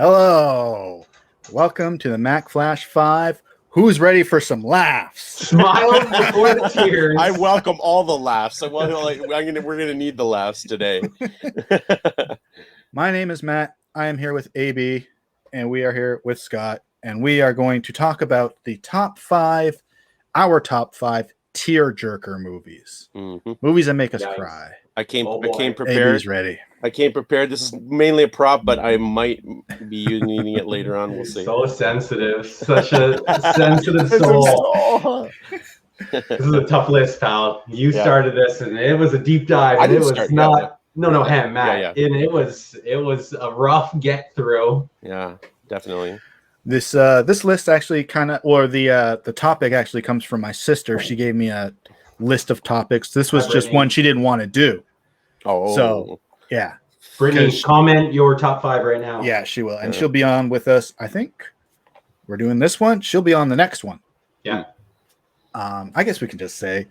Hello. Welcome to the Mack Flash Five. Who's ready for some laughs? Smiles before the tears. I welcome all the laughs. We're gonna need the laughs today. My name is Matt. I am here with AB, and we are here with Scott, and we are going to talk about the our top five tear-jerker movies. Mm-hmm. Movies that make us cry. I came prepared. AB's ready. I came prepared. This is mainly a prop, but I might be needing it later on. We'll see. So sensitive. Such a sensitive soul. This is a tough list, pal. You started this, and it was a deep dive. And it was Matt. Yeah. And it was a rough get through. Yeah, definitely. This list actually the topic actually comes from my sister. She gave me a list of topics. This was just one she didn't want to do. Oh, so yeah. Brittany, comment your top five right now. Yeah, she will, and she'll be on with us. I think we're doing this one. She'll be on the next one. Yeah. I guess we can just say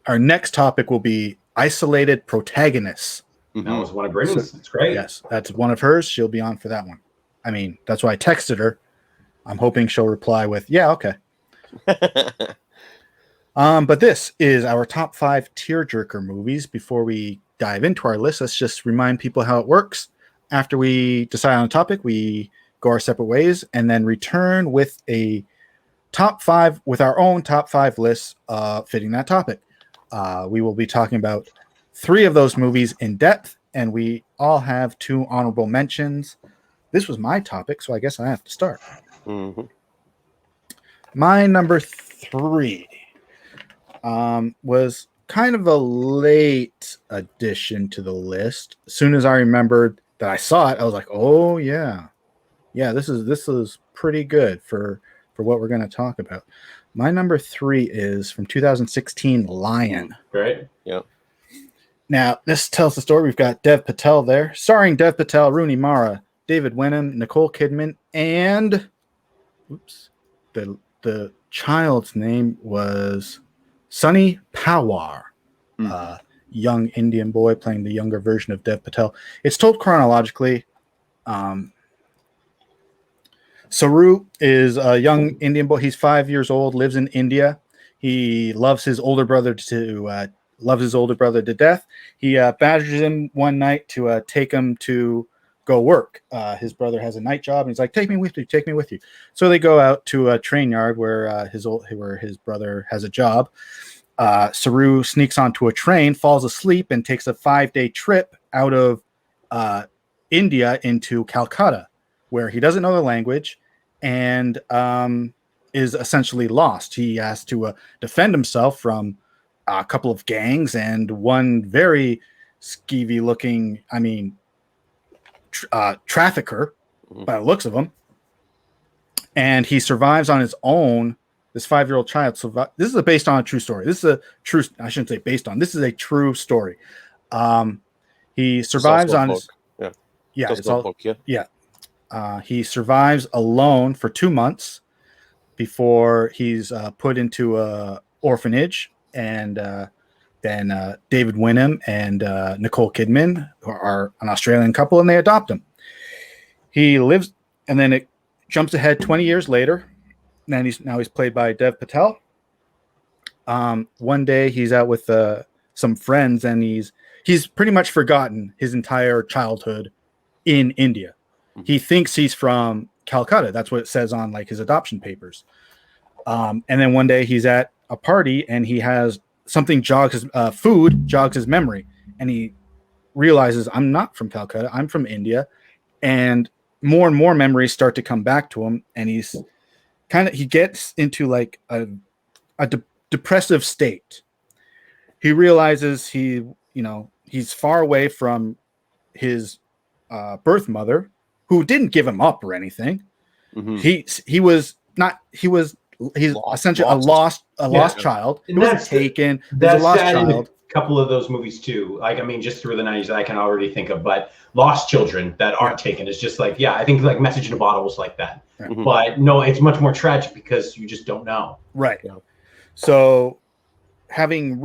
our next topic will be isolated protagonists. That was one of Brittany's. It's great. Yes, that's one of hers. She'll be on for that one. I mean, that's why I texted her. I'm hoping she'll reply with, yeah, okay. But this is our top five tearjerker movies. Before we dive into our list, let's just remind people how it works. After we decide on a topic, we go our separate ways and then return with a top five, with our own top five lists fitting that topic. We will be talking about 3 of those movies in depth, and we all have 2 honorable mentions. This was my topic, so I guess I have to start. Mm-hmm. My number 3 was kind of a late addition to the list. As soon as I remembered that I saw it, I was like, "Oh yeah, this is pretty good for what we're going to talk about." My number 3 is from 2016, Lion. Right. Yeah. Now this tells the story. We've got Dev Patel there, starring Dev Patel, Rooney Mara, David Wenham, Nicole Kidman, and the child's name was Sunny Pawar, young Indian boy playing the younger version of Dev Patel. It's told chronologically. Saru is a young Indian boy. He's 5 years old, lives in India. He loves his older brother to death. He badgers him one night to take him to go work. His brother has a night job, and he's like, "Take me with you." So they go out to a train yard where his brother has a job. Saru sneaks onto a train, falls asleep, and takes a 5-day trip out of India into Calcutta, where he doesn't know the language and is essentially lost. He has to defend himself from a couple of gangs and one very skeevy looking, trafficker by the looks of him. And he survives on his own. This 5-year-old child survives. This is based on a true story. This is I shouldn't say based on. This is a true story. He survives on his. Yeah. It's all, yeah. He survives alone for 2 months before he's put into a orphanage, and then David Wenham and Nicole Kidman, who are an Australian couple, and they adopt him. He lives, and then it jumps ahead 20 years later. And he's played by Dev Patel. One day he's out with some friends, and he's pretty much forgotten his entire childhood in India. He thinks he's from Calcutta. That's what it says on like his adoption papers. And then one day he's at a party, and he has something food jogs his memory, and he realizes, I'm not from Calcutta, I'm from India. And more memories start to come back to him, and he gets into like a depressive state. He realizes he's far away from his birth mother, who didn't give him up or anything. Mm-hmm. He's essentially a lost child. He was taken. There's a lost child. A couple of those movies too. Just through the 90s that I can already think of, but lost children that aren't taken is just like, I think like Message in a Bottle was like that. Mm-hmm. But no, it's much more tragic because you just don't know. Right. Yeah. So having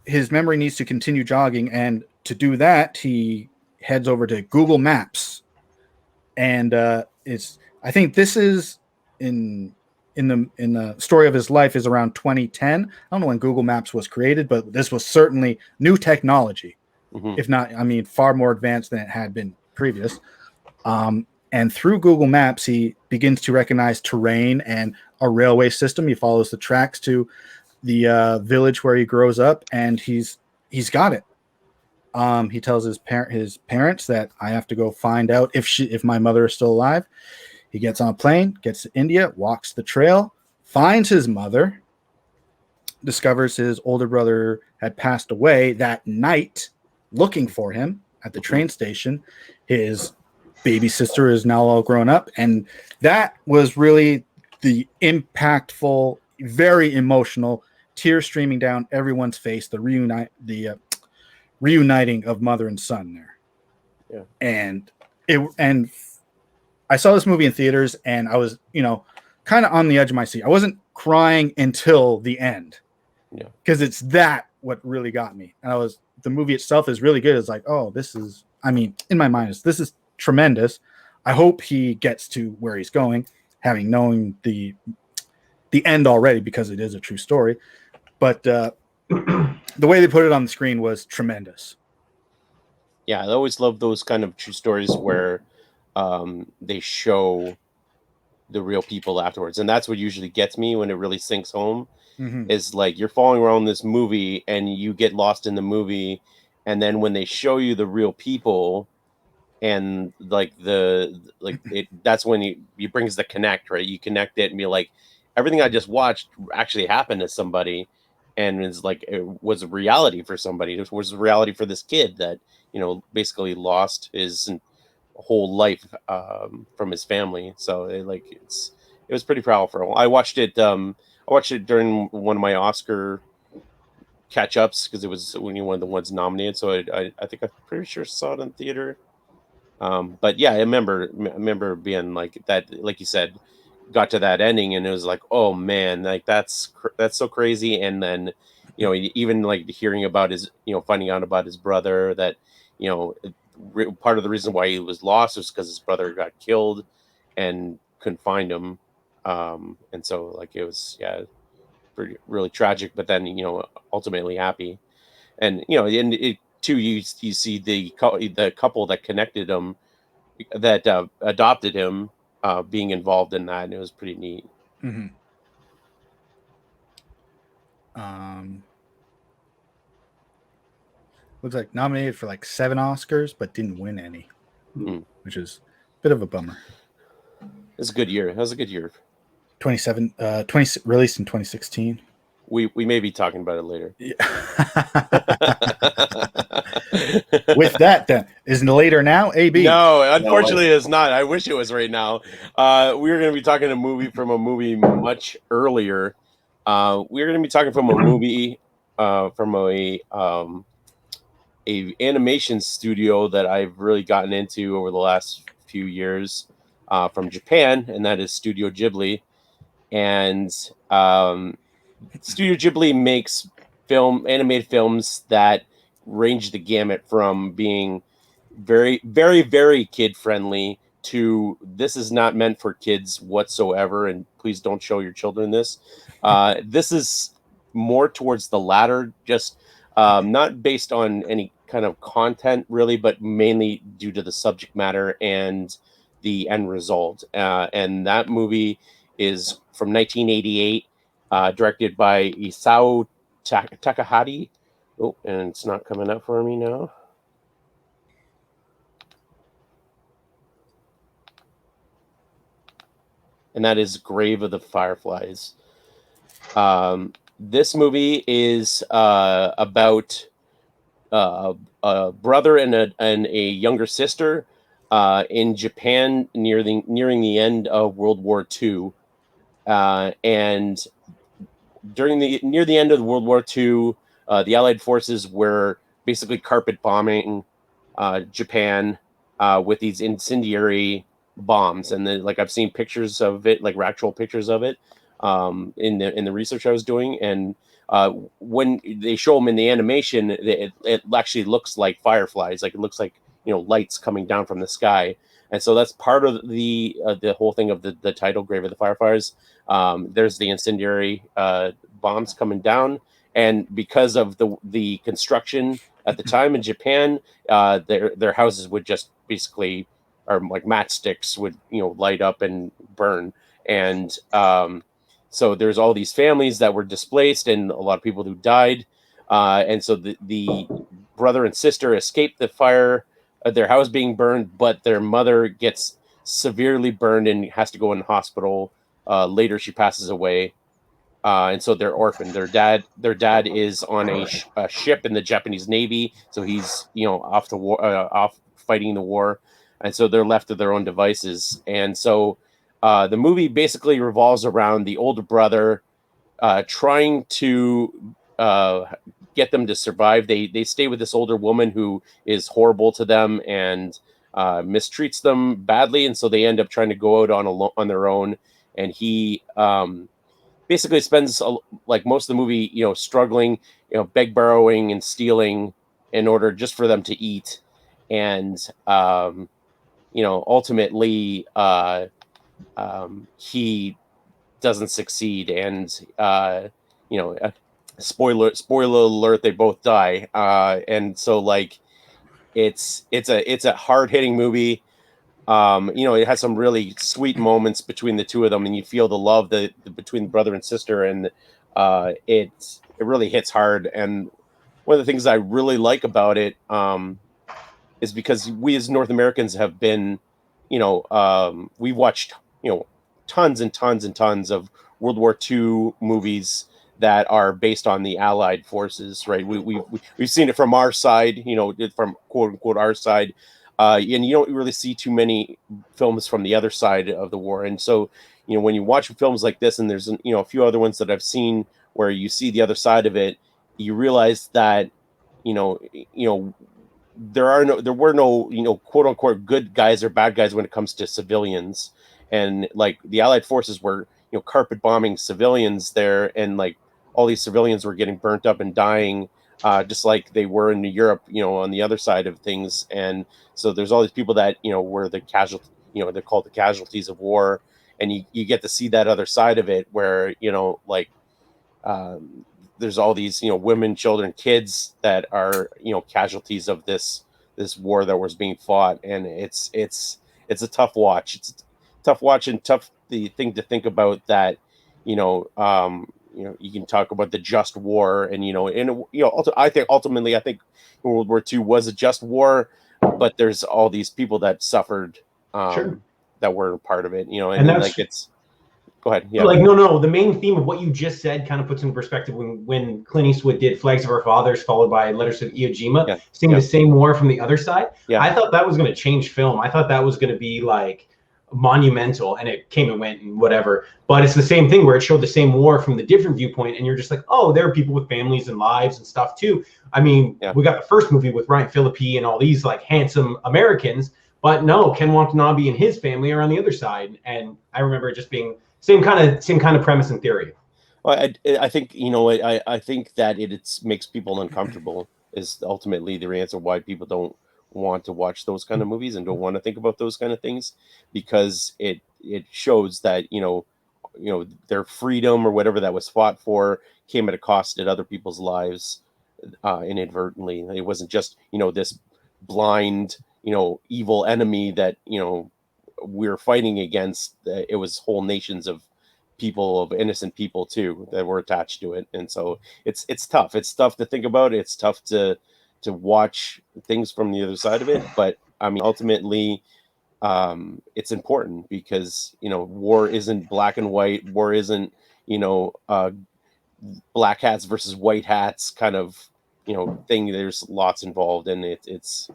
his memory needs to continue jogging, and to do that, he heads over to Google Maps and it's I think this is in the story of his life is around 2010. I don't know when Google Maps was created, but this was certainly new technology, if not, I mean, far more advanced than it had been previous. And through Google Maps, he begins to recognize terrain and a railway system. He follows the tracks to the village where he grows up, and he's got it. He tells his parents that I have to go find out if my mother is still alive. He gets on a plane, gets to India, walks the trail, finds his mother, discovers his older brother had passed away that night, looking for him at the train station. His baby sister is now all grown up, and that was really the impactful, very emotional, tears streaming down everyone's face. The reuniting of mother and son there. Yeah. And I saw this movie in theaters, and I was, kind of on the edge of my seat. I wasn't crying until the end. Yeah. Because it's that what really got me. And the movie itself is really good. It's like, oh, in my mind, this is tremendous. I hope he gets to where he's going, having known the end already, because it is a true story. But the way they put it on the screen was tremendous. Yeah, I always love those kind of true stories where they show the real people afterwards, and that's what usually gets me when it really sinks home. Is like you're following around this movie and you get lost in the movie, and then when they show you the real people, and that's when you brings the connect, right? You connect it and be like, everything I just watched actually happened to somebody, and it's like it was a reality for somebody. It was a reality for this kid that basically lost his whole life from his family. So it was pretty powerful. I watched it during one of my Oscar catch-ups, because it was one of the ones nominated. So I think I'm pretty sure saw it in theater. But yeah, I remember being like that, like you said, got to that ending, and it was like, oh man, like that's so crazy. And then even like hearing about his finding out about his brother, that part of the reason why he was lost was because his brother got killed and couldn't find him, and so like it was really tragic, but then ultimately happy. And and it too, you see the couple that connected him, that adopted him, being involved in that, and it was pretty neat. Looks like nominated for like 7 Oscars, but didn't win any, which is a bit of a bummer. It's a good year. That was a good year. 20 released in 2016. We may be talking about it later. Yeah. With that, then, isn't it later now? AB? No, unfortunately, it's not. I wish it was right now. We were going to be talking a movie much earlier. We're going to be talking from a movie from a animation studio that I've really gotten into over the last few years, from Japan, and that is Studio Ghibli. And Studio Ghibli makes animated films that range the gamut from being very, very, very kid friendly to this is not meant for kids whatsoever, and please don't show your children this. This is more towards the latter, just not based on any kind of content really, but mainly due to the subject matter and the end result. And that movie is from 1988, directed by Isao Takahata. Oh, and it's not coming up for me now. And that is Grave of the Fireflies. This movie is about a brother and a younger sister in Japan nearing the end of World War II. And near the end of World War II, the Allied forces were basically carpet bombing Japan with these incendiary bombs. And then, like, I've seen pictures of it, like actual pictures of it, in the research I was doing. And when they show them in the animation, it actually looks like fireflies. Like, it looks like lights coming down from the sky. And so that's part of the whole thing of the title, Grave of the Fireflies. There's the incendiary bombs coming down, and because of the construction at the time in Japan, their houses would just basically, or like matchsticks would light up and burn, and so there's all these families that were displaced and a lot of people who died, and so the brother and sister escaped the fire, their house being burned, but their mother gets severely burned and has to go in the hospital. Later, she passes away, and so they're orphaned. Their dad is on a ship in the Japanese Navy, so he's off the war, off fighting the war, and so they're left to their own devices. And so the movie basically revolves around the older brother trying to get them to survive. They stay with this older woman who is horrible to them and mistreats them badly, and so they end up trying to go out on their own. And he basically spends like most of the movie, struggling, beg, borrowing, and stealing in order just for them to eat. And ultimately, he doesn't succeed, and spoiler alert, they both die. And so like it's a hard hitting movie. It has some really sweet moments between the two of them, and you feel the love between the brother and sister, and it really hits hard. And one of the things I really like about it is because we as North Americans have been, we watched, tons and tons and tons of World War II movies that are based on the Allied forces, right? We've seen it from our side, from quote unquote our side. And you don't really see too many films from the other side of the war. And so, when you watch films like this, and there's a few other ones that I've seen where you see the other side of it, you realize that, there were no quote unquote good guys or bad guys when it comes to civilians. And like the Allied forces were, carpet bombing civilians there, and like all these civilians were getting burnt up and dying, just like they were in Europe, on the other side of things. And so there's all these people that, were the casualty, they're called the casualties of war. And you get to see that other side of it where, there's all these, women, children, kids that are, casualties of this war that was being fought. And it's a tough watch. It's a tough watch and tough the thing to think about that, you can talk about the just war, and I think ultimately, World War II was a just war, but there's all these people that suffered, Sure. that were part of it, And that's, like it's. Go ahead. Yeah. Like no, the main theme of what you just said kind of puts in perspective when Clint Eastwood did Flags of Our Fathers, followed by Letters to Iwo Jima, seeing the same war from the other side. Yeah. I thought that was going to change film. I thought that was going to be like monumental, and it came and went and whatever. But it's the same thing where it showed the same war from the different viewpoint, and you're just like, oh, there are people with families and lives and stuff too. I mean, we got the first movie with Ryan Phillippe and all these like handsome Americans, but no, Ken Watanabe and his family are on the other side. And I remember it just being same kind of premise and theory. Well, I think I think that it makes people uncomfortable is ultimately the answer why people don't want to watch those kind of movies and don't want to think about those kind of things, because it shows that their freedom or whatever that was fought for came at a cost in other people's lives, inadvertently. It wasn't just this blind evil enemy that we're fighting against. It was whole nations of people, of innocent people too, that were attached to it. And so it's tough. It's tough to think about. It's tough to watch things from the other side of it. But I mean, ultimately, it's important because war isn't black and white. War isn't black hats versus white hats kind of thing. There's lots involved, and it's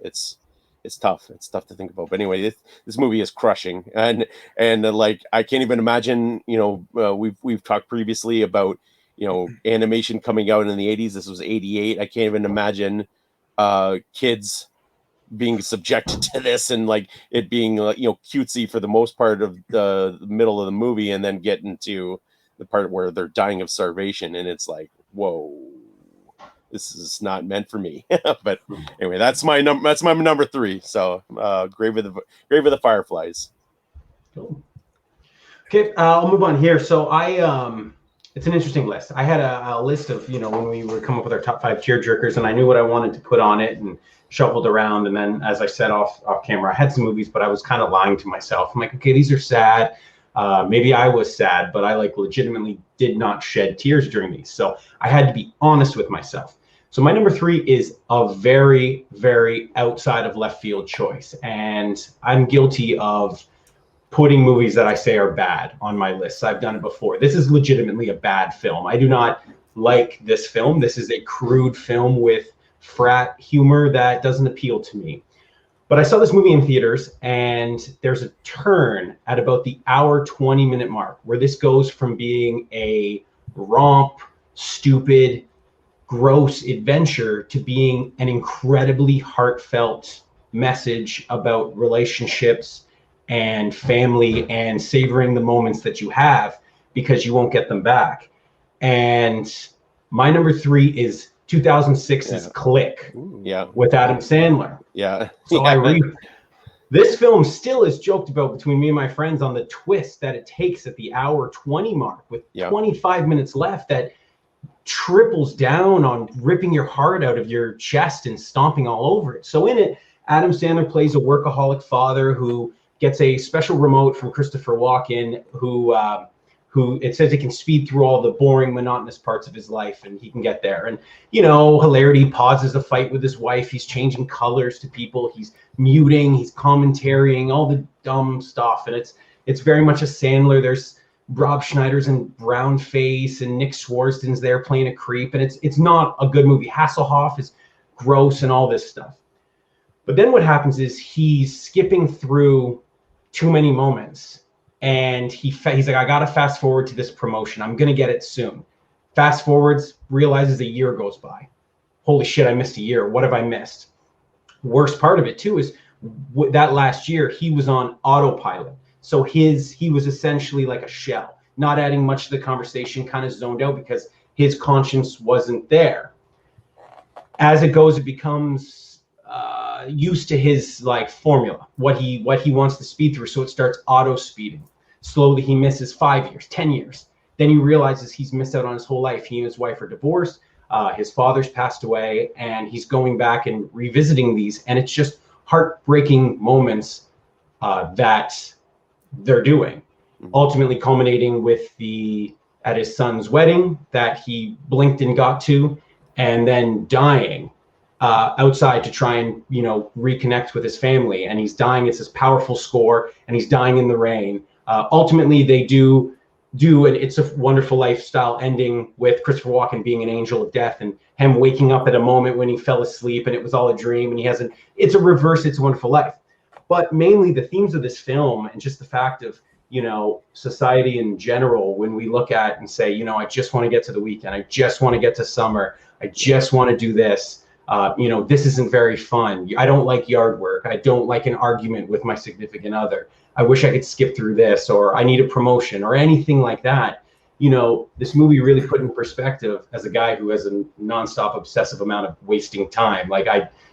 tough. It's tough to think about. But anyway, this movie is crushing, and like I can't even imagine. We've talked previously about animation coming out in the 80s. This was 88. I can't even imagine kids being subjected to this and like it being cutesy for the most part of the middle of the movie, and then getting to the part where they're dying of starvation, and it's like, whoa, this is not meant for me. But anyway, that's my number 3. So Grave of the Fireflies. Cool. Okay, I'll move on here. So it's an interesting list. I had a list of, when we were coming up with our top 5 tearjerkers, and I knew what I wanted to put on it and shuffled around. And then, as I said off camera, I had some movies, but I was kind of lying to myself. I'm like, okay, these are sad. Maybe I was sad, but I legitimately did not shed tears during these. So I had to be honest with myself. So my number 3 is a very, very outside of left field choice. And I'm guilty of putting movies that I say are bad on my list. I've done it before. This is legitimately a bad film. I do not like this film. This is a crude film with frat humor that doesn't appeal to me. But I saw this movie in theaters, and there's a turn at about the hour 20-minute mark where this goes from being a romp, stupid, gross adventure to being an incredibly heartfelt message about relationships and family and savoring the moments that you have because you won't get them back. And my number 3 is 2006's Click with Adam Sandler. Yeah. So this film still is joked about between me and my friends on the twist that it takes at the hour 20 mark with 25 minutes left that triples down on ripping your heart out of your chest and stomping all over it. So in it, Adam Sandler plays a workaholic father who gets a special remote from Christopher Walken, who it says he can speed through all the boring, monotonous parts of his life, and he can get there. And, hilarity pauses a fight with his wife. He's changing colors to people. He's muting. He's commentarying, all the dumb stuff. And it's very much a Sandler. There's Rob Schneider's in brown face, and Nick Swarsten's there playing a creep. And it's not a good movie. Hasselhoff is gross and all this stuff. But then what happens is he's skipping through too many moments, and he's like, I gotta fast forward to this promotion. I'm gonna get it soon. Fast forwards, realizes a year goes by. Holy shit, I missed a year. What have I missed? Worst part of it too is that last year he was on autopilot. So he was essentially like a shell, not adding much to the conversation, kind of zoned out because his conscience wasn't there. As it goes, it becomes used to his formula, what he wants to speed through. So it starts auto speeding. Slowly he misses 5 years, 10 years. Then he realizes he's missed out on his whole life. He and his wife are divorced. His father's passed away, and he's going back and revisiting these. And it's just heartbreaking moments that they're doing, ultimately culminating with at his son's wedding that he blinked and got to, and then dying outside to try and reconnect with his family. And he's dying. It's this powerful score, and he's dying in the rain. Ultimately they do an It's a Wonderful Lifestyle ending with Christopher Walken being an angel of death and him waking up at a moment when he fell asleep and it was all a dream, and it's a reverse It's a Wonderful Life. But mainly the themes of this film and just the fact of society in general, when we look at and say, I just want to get to the weekend, I just want to get to summer, I just want to do this. This isn't very fun. I don't like yard work. I don't like an argument with my significant other. I wish I could skip through this, or I need a promotion, or anything like that. This movie really put in perspective, as a guy who has a nonstop obsessive amount of wasting time.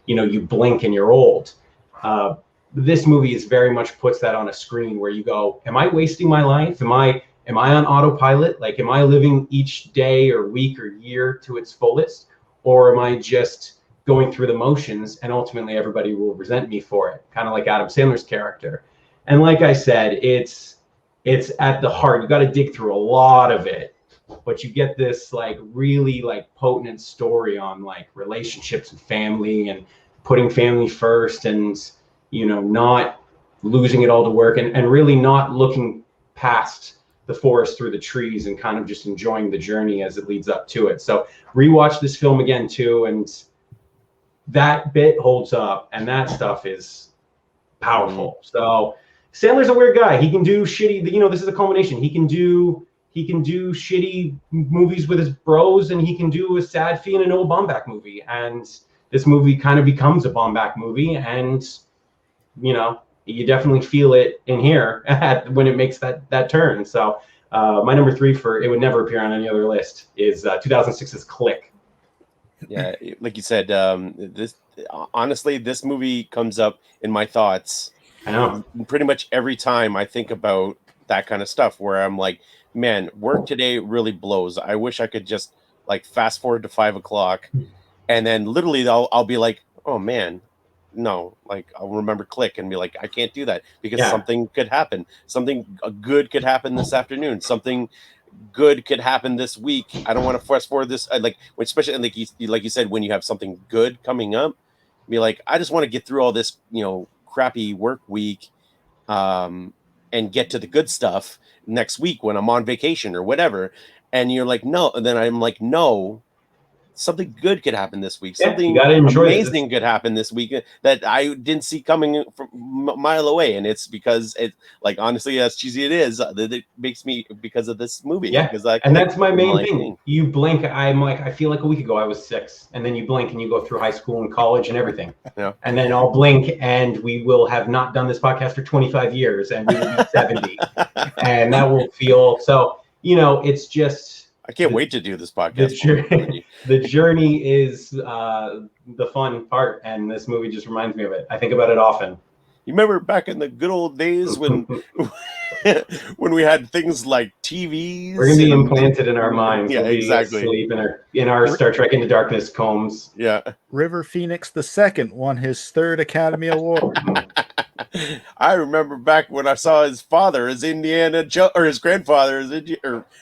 You blink and you're old. This movie is very much puts that on a screen where you go, am I wasting my life? Am I on autopilot? Am I living each day or week or year to its fullest? Or am I just going through the motions, and ultimately everybody will resent me for it, kind of like Adam Sandler's character. And like I said, it's at the heart. You got to dig through a lot of it, but you get this really potent story on relationships and family, and putting family first, and not losing it all to work, and really not looking past the forest through the trees, and kind of just enjoying the journey as it leads up to it. So rewatch this film again too, and that bit holds up, and that stuff is powerful. So Sandler's a weird guy. He can do shitty, this is a culmination. He can do shitty movies with his bros, and he can do a sad Fee and a Noah Baumbach movie. And this movie kind of becomes a Baumbach movie, and you definitely feel it in here when it makes that turn. So my number 3 it would never appear on any other list is 2006's Click. Yeah, like you said, this honestly, this movie comes up in my thoughts I know. pretty much every time I think about that kind of stuff. Where I'm like, man, work today really blows. I wish I could just like fast forward to 5 o'clock, and then literally I'll be like, oh man, no, like I'll remember click and be like, I can't do that because Yeah. something could happen. Something good could happen this afternoon. Something good could happen this week. I don't want to fast forward this. Like, especially like you said, when you have something good coming up, be like, I just want to get through all this, crappy work week, and get to the good stuff next week when I'm on vacation or whatever. And you're like, no. And then I'm like, no, something good could happen this week. Yeah, you Something gotta enjoy this. amazing could happen this week that I didn't see coming from a mile away. And it's because it, like, honestly, as cheesy it is, that it makes me because of this movie. Yeah, Because and that's my main thing. You blink, I'm like, I feel like a week ago I was 6, and then you blink and you go through high school and college and everything. Yeah. And then I'll blink and we will have not done this podcast for 25 years and we will be 70. And that will feel so, it's just, I can't wait to do this podcast. The journey is the fun part, and this movie just reminds me of it. I think about it often. You remember back in the good old days when when we had things like TVs? We're gonna be implanted in our minds. Yeah, exactly. Sleep in our Star Trek Into Darkness combs. Yeah. River Phoenix II won his 3rd Academy Award. I remember back when I saw his father as Indiana Jones, or his grandfather as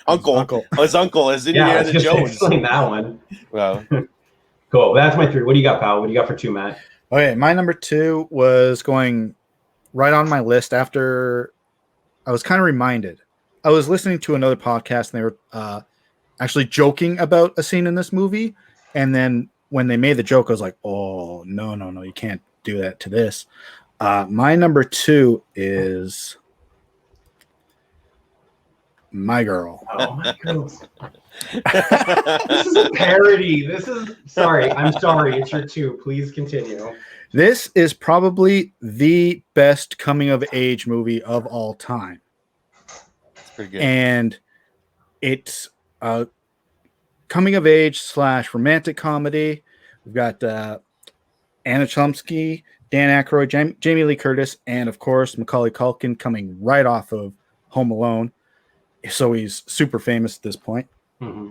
uncle. His uncle as Indiana Jones. Explain that one. Well, cool. That's my 3. What do you got, pal? What do you got for 2, Matt? Okay, my number 2 was going right on my list after I was kind of reminded. I was listening to another podcast and they were actually joking about a scene in this movie. And then when they made the joke, I was like, oh, no, you can't do that to this. My number 2 is My Girl. Oh, My Girl. This is a parody. I'm sorry. It's your 2. Please continue. This is probably the best coming of age movie of all time. That's pretty good. And it's a coming of age / romantic comedy. We've got Anna Chomsky, Dan Aykroyd, Jamie Lee Curtis, and of course Macaulay Culkin coming right off of Home Alone. So he's super famous at this point. Mm-hmm.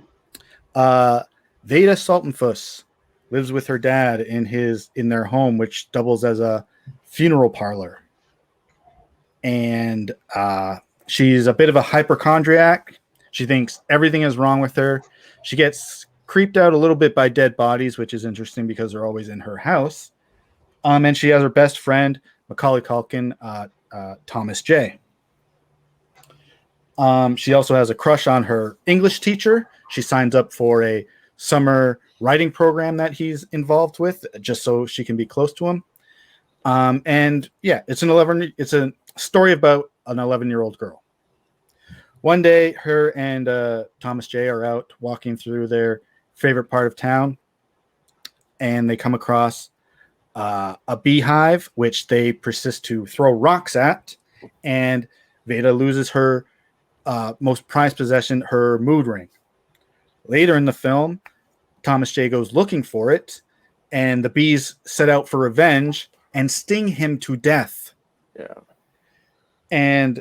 Veda Sultanfuss lives with her dad in their home, which doubles as a funeral parlor. And she's a bit of a hypochondriac. She thinks everything is wrong with her. She gets creeped out a little bit by dead bodies, which is interesting because they're always in her house. And she has her best friend, Macaulay Culkin, Thomas J. She also has a crush on her English teacher. She signs up for a summer writing program that he's involved with, just so she can be close to him. And yeah, it's a story about an 11-year-old girl. One day, her and Thomas J are out walking through their favorite part of town, and they come across a beehive, which they persist to throw rocks at, and Veda loses her most prized possession, her mood ring. Later in the film, Thomas J goes looking for it, and the bees set out for revenge and sting him to death. Yeah. And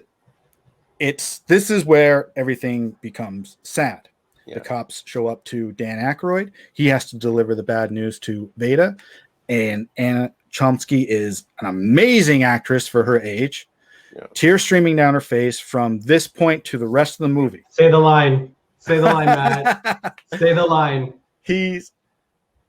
this is where everything becomes sad. Yeah. The cops show up to Dan Aykroyd. He has to deliver the bad news to Veda. And Anna Chomsky is an amazing actress for her age. Yeah. Tears streaming down her face from this point to the rest of the movie. Say the line. Say the line, Matt. Say the line. He's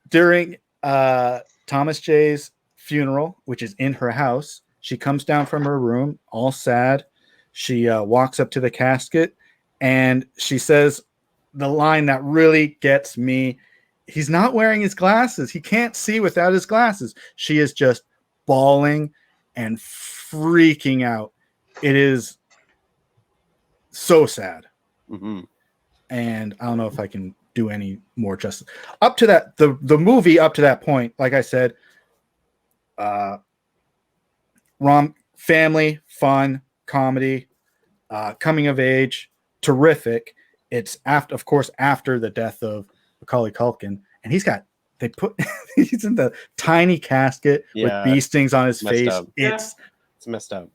during Thomas J's funeral, which is in her house. She comes down from her room, all sad. She walks up to the casket, and she says the line that really gets me. He's not wearing his glasses. He can't see without his glasses. She is just bawling and freaking out. It is so sad. Mm-hmm. And I don't know if I can do any more justice. Up to that, the movie up to that point, like I said, family, fun, comedy, coming of age, terrific. It's after the death of Macaulay Culkin, and he's got they put he's in the tiny casket with bee stings on his face. Up. It's messed up.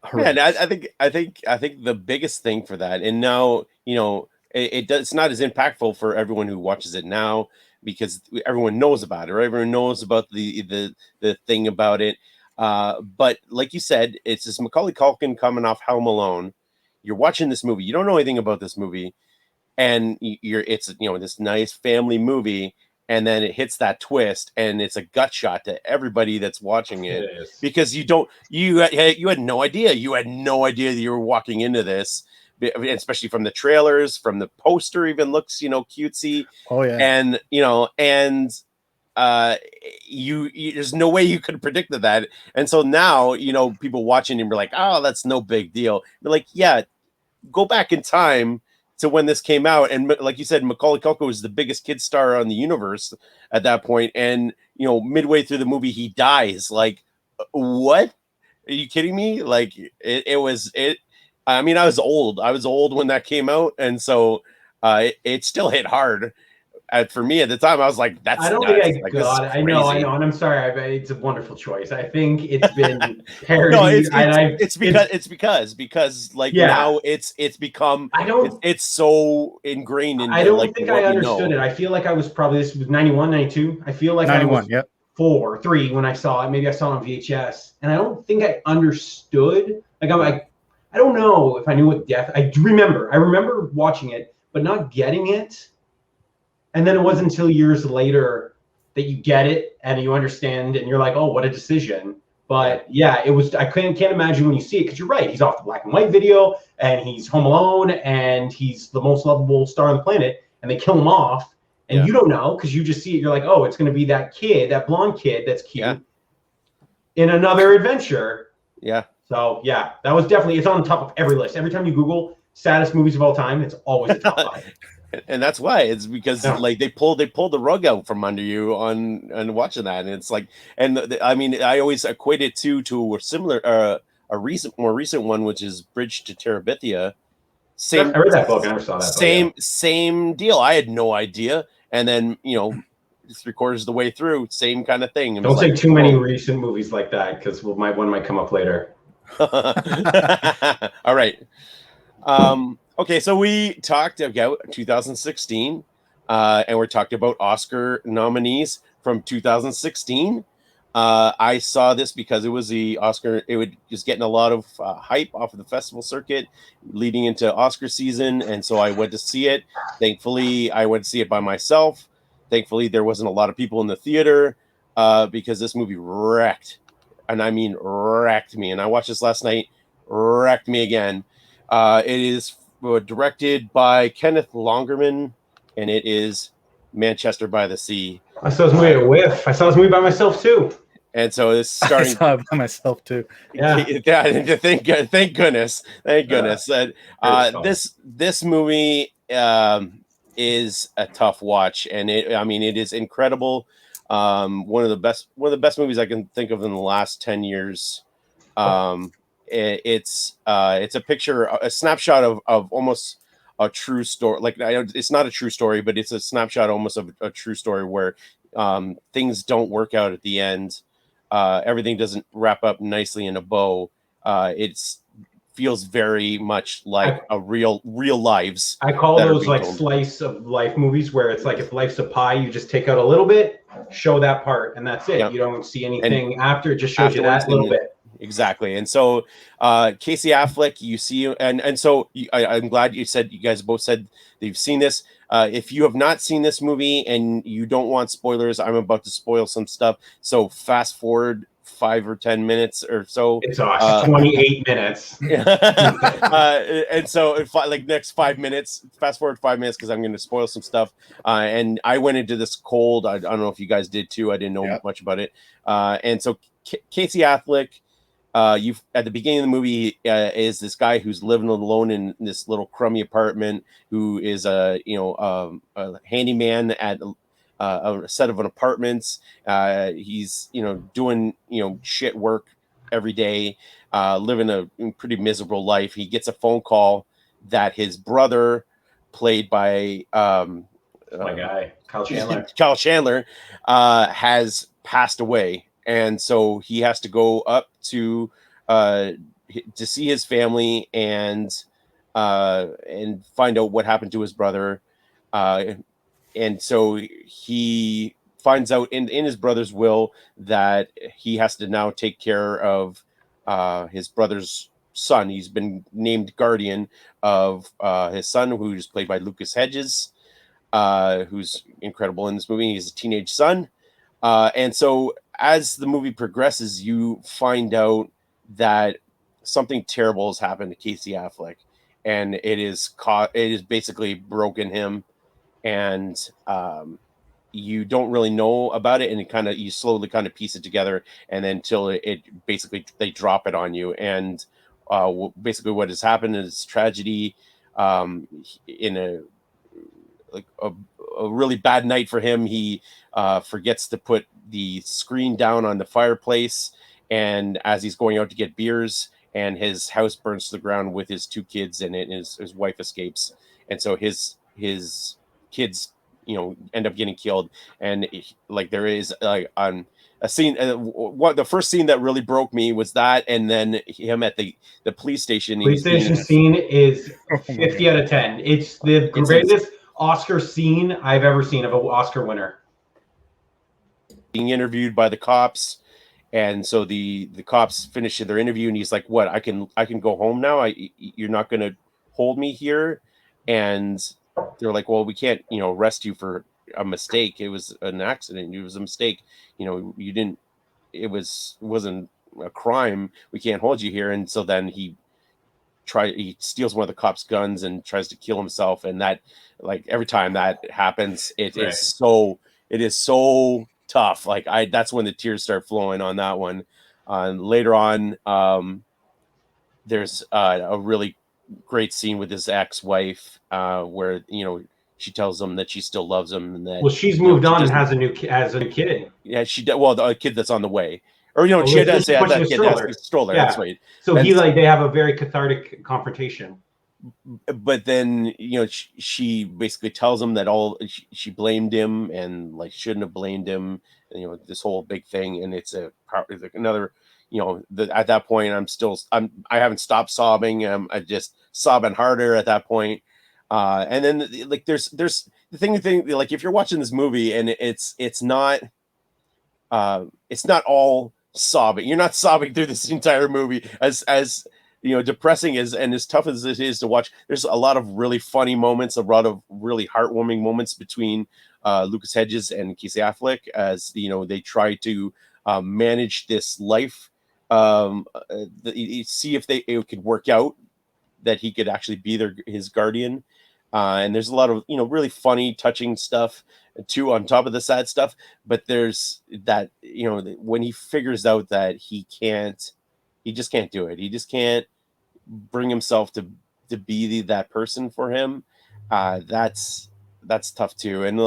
horrendous. Man, I think the biggest thing for that, and now it's not as impactful for everyone who watches it now because everyone knows about it, right? Everyone knows about the thing about it. But like you said, it's this Macaulay Culkin coming off Home Alone. You're watching this movie, you don't know anything about this movie, and it's this nice family movie, and then it hits that twist, and it's a gut shot to everybody that's watching it because you had no idea that you were walking into this, especially from the trailers, from the poster, even looks cutesy. Oh yeah, and there's no way you could have predicted that, and so now people watching and be like, oh, that's no big deal. They're like, yeah, go back in time to when this came out, and like you said, Macaulay Culkin was the biggest kid star on the universe at that point, and midway through the movie he dies. Like, what? Are you kidding me? Like, it was. I mean, I was old when that came out, and so it still hit hard. For me at the time, I was like, "That's." I don't nuts. think I got it. I know, and I'm sorry. It's a wonderful choice. I think it's been parodied. No, it's because now it's become. It's so ingrained in. I don't think I understood it. I feel like I was probably, this was 91, 92. I feel like 91, I was 4 or 3 when I saw it. Maybe I saw it on VHS, and I don't think I understood. Like I don't know if I knew what death. I remember watching it, but not getting it. And then it wasn't until years later that you get it and you understand, and you're like, oh, what a decision. But yeah, it was. I can't imagine when you see it, because you're right. He's off the black and white video, and he's Home Alone, and he's the most lovable star on the planet, and they kill him off, and you don't know because you just see it. You're like, oh, it's going to be that kid, that blonde kid that's cute in another adventure. Yeah. So yeah, that was definitely. It's on the top of every list. Every time you Google saddest movies of all time, it's always the top 5. And that's why it's because they pulled the rug out from under you on watching that, and it's like, and I mean, I always equate it to a similar more recent one, which is Bridge to Terabithia. I read that book. I never saw that. Same deal. I had no idea, and then 3/4 of the way through, same kind of thing. Don't say too many recent movies like that, because one might come up later. All right. Okay, so we talked about 2016, and we're talking about Oscar nominees from 2016. I saw this because it was the Oscar. It was just getting a lot of hype off of the festival circuit leading into Oscar season, and so I went to see it. Thankfully, I went to see it by myself. Thankfully, there wasn't a lot of people in the theater because this movie wrecked, and I mean wrecked me. And I watched this last night, wrecked me again. It is directed by Kenneth Lonergan, and it is Manchester by the Sea. I saw this movie at Whiff. I saw this movie by myself too. And so it's starting. I saw it by myself too. Yeah. Thank goodness. This movie is a tough watch, and it is incredible. One of the best movies I can think of in the last 10 years. It's a picture, a snapshot of almost a true story. Like, it's not a true story, but it's a snapshot almost of a true story where things don't work out at the end. Everything doesn't wrap up nicely in a bow. It feels very much like real lives. I call those like slice of life movies, where it's like, if life's a pie, you just take out a little bit, show that part, and that's it. Yep. You don't see anything after. It just shows you that little bit. Exactly. And so Casey Affleck, you see, and so I'm glad you guys both said that you've seen this. If you have not seen this movie and you don't want spoilers, I'm about to spoil some stuff. So fast forward 5 or 10 minutes or so. It's 28 minutes. And so next 5 minutes, fast forward 5 minutes, because I'm going to spoil some stuff. And I went into this cold. I don't know if you guys did too. I didn't know much about it. And so Casey Affleck, at the beginning of the movie, is this guy who's living alone in this little crummy apartment, who is a handyman at a set of apartments. He's doing shit work every day, living a pretty miserable life. He gets a phone call that his brother, played by my guy, Kyle Chandler. Kyle Chandler has passed away, and so he has to go up to see his family and find out what happened to his brother. And so he finds out in his brother's will that he has to now take care of his brother's son. He's been named guardian of his son, who's played by Lucas Hedges, who's incredible in this movie. He's a teenage son. And so as the movie progresses, you find out that something terrible has happened to Casey Affleck, and it is basically broken him. And you don't really know about it, and you slowly kind of piece it together, and then until it basically they drop it on you. And basically what has happened is tragedy in a really bad night for him. He forgets to put the screen down on the fireplace, and as he's going out to get beers, and his house burns to the ground with his 2 kids in it, and his wife escapes, and so his kids end up getting killed. And there is on a scene, the first scene that really broke me was that, and then him at the police station. Police station scene is 50 out of 10. It's the greatest Oscar scene I've ever seen of an Oscar winner. Being interviewed by the cops, and so the cops finish their interview, and he's like, "What? I can go home now? You're not going to hold me here?" And they're like, "Well, we can't, arrest you for a mistake. It was an accident. It was a mistake. You didn't. It wasn't a crime. We can't hold you here." And so then he steals one of the cops' guns and tries to kill himself. And that, every time that happens, it is so tough. That's when the tears start flowing on that one. Later on, there's a really great scene with his ex-wife where she tells him that she still loves him, and that she's moved on and has a new kid. Yeah, the kid that's on the way, or she does say that kid has a stroller. Yeah. That's right. So they have a very cathartic confrontation. But then she basically tells him that she blamed him and shouldn't have blamed him. And, this whole big thing, and it's another. At that point, I haven't stopped sobbing. I'm just sobbing harder at that point. And then there's the thing, if you're watching this movie and it's not all sobbing. You're not sobbing through this entire movie as depressing and as tough as it is to watch. There's a lot of really funny moments, a lot of really heartwarming moments between Lucas Hedges and Casey Affleck as they try to manage this life. See if it could work out, that he could actually be his guardian. And there's a lot of really funny, touching stuff too on top of the sad stuff. But there's that when he figures out that he just can't do it. He just can't bring himself to be that person for him. That's tough too. And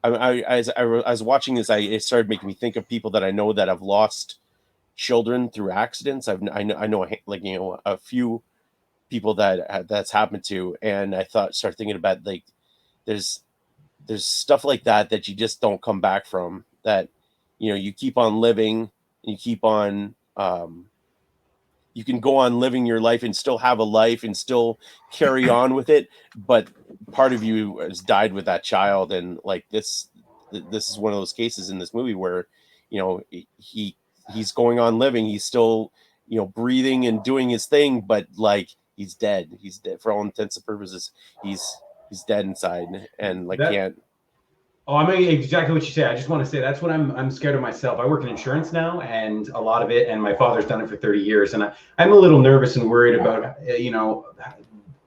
as I was watching this, it started making me think of people that I know that have lost children through accidents. I know a few people that's happened to, and I started thinking about there's stuff like that you just don't come back from, that you keep on living, you keep on you can go on living your life and still have a life and still carry on with it, but part of you has died with that child. And this is one of those cases in this movie where he's going on living, he's still breathing and doing his thing, but he's dead for all intents and purposes. He's dead inside, and can't. Oh, I mean, exactly what you say. I just want to say that's what I'm scared of myself. I work in insurance now, and a lot of it, and my father's done it for 30 years, and I'm a little nervous and worried about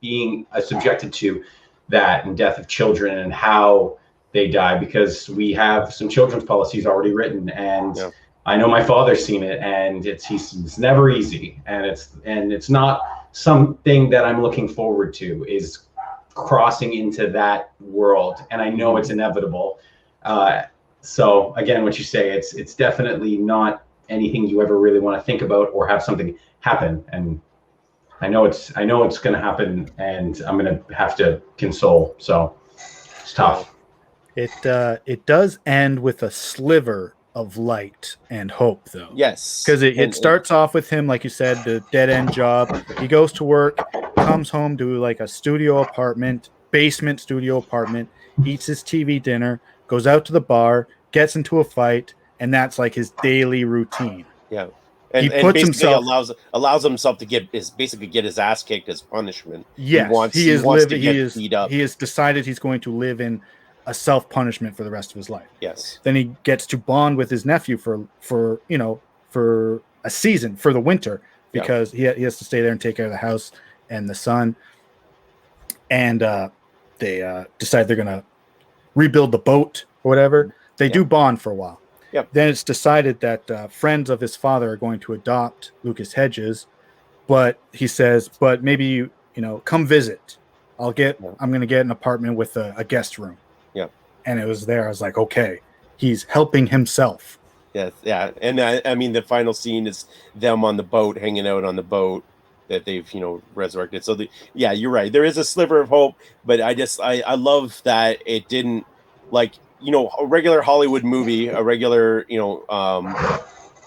being subjected to that and death of children and how they die, because we have some children's policies already written, and yeah. I know my father's seen it, and it's never easy, and it's not something that I'm looking forward to, is crossing into that world, and I know it's inevitable. So again, what you say, it's definitely not anything you ever really want to think about or have something happen, and I know it's going to happen, and I'm going to have to console. So It's tough. It does end with a sliver of light and hope, though. Yes, because it starts off with him, like you said, the dead end job. He goes to work, comes home to like a basement studio apartment, eats his TV dinner, goes out to the bar, gets into a fight, and that's like his daily routine. Yeah. He And puts basically himself allows himself to get his ass kicked as punishment. Yes, he wants to get beat up. He has decided he's going to live in a self-punishment for the rest of his life. Yes. Then he gets to bond with his nephew for a season, for the winter, because he has to stay there and take care of the house and the son. And they decide they're going to rebuild the boat or whatever. They do bond for a while. Yep. Then it's decided that friends of his father are going to adopt Lucas Hedges, but he says, "But maybe come visit. I'm going to get an apartment with a guest room." Yeah. And it was there. I was like, okay, he's helping himself. Yes, yeah, and I mean the final scene is them on the boat, hanging out on the boat that they've resurrected. So you're right. There is a sliver of hope, but I love that it didn't a regular Hollywood movie, regular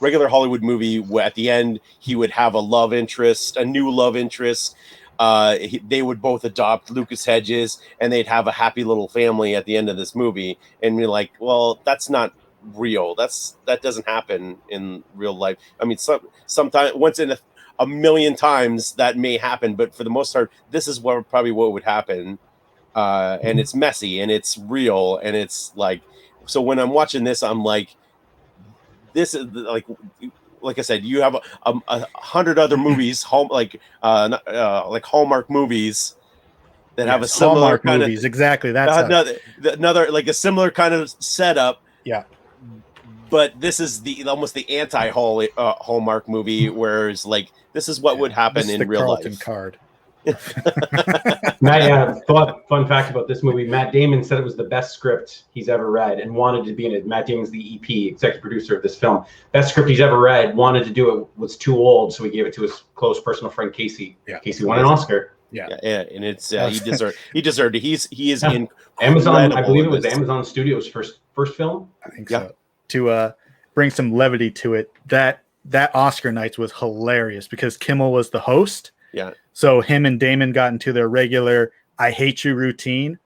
Hollywood movie. At the end, he would have a new love interest. They would both adopt Lucas Hedges, and they'd have a happy little family at the end of this movie. And you're like, well, that's not real. That doesn't happen in real life. I mean, sometimes once in a million times that may happen, but for the most part, this is probably what would happen. And it's messy and it's real, and it's like, so when I'm watching this, I'm like, this is like I said, you have 100 other movies, like Hallmark movies that have a similar Hallmark kind movies. Exactly. That's another like a similar kind of setup. Yeah. But this is almost the anti-Hallmark movie, whereas like this is what would happen in real Carlton life. Card. Fun fact about this movie: Matt Damon said it was the best script he's ever read and wanted to be in it. Matt Damon's the EP, executive producer of this film. Best script he's ever read. Wanted to do it, was too old, so he gave it to his close personal friend Casey. Yeah. Casey won an Oscar. Yeah, and it's he deserved it. He is in Amazon. I believe it was Amazon Studios' first film. I think so. To bring some levity to it, that Oscar night was hilarious because Kimmel was the host. Yeah. So him and Damon got into their regular "I hate you" routine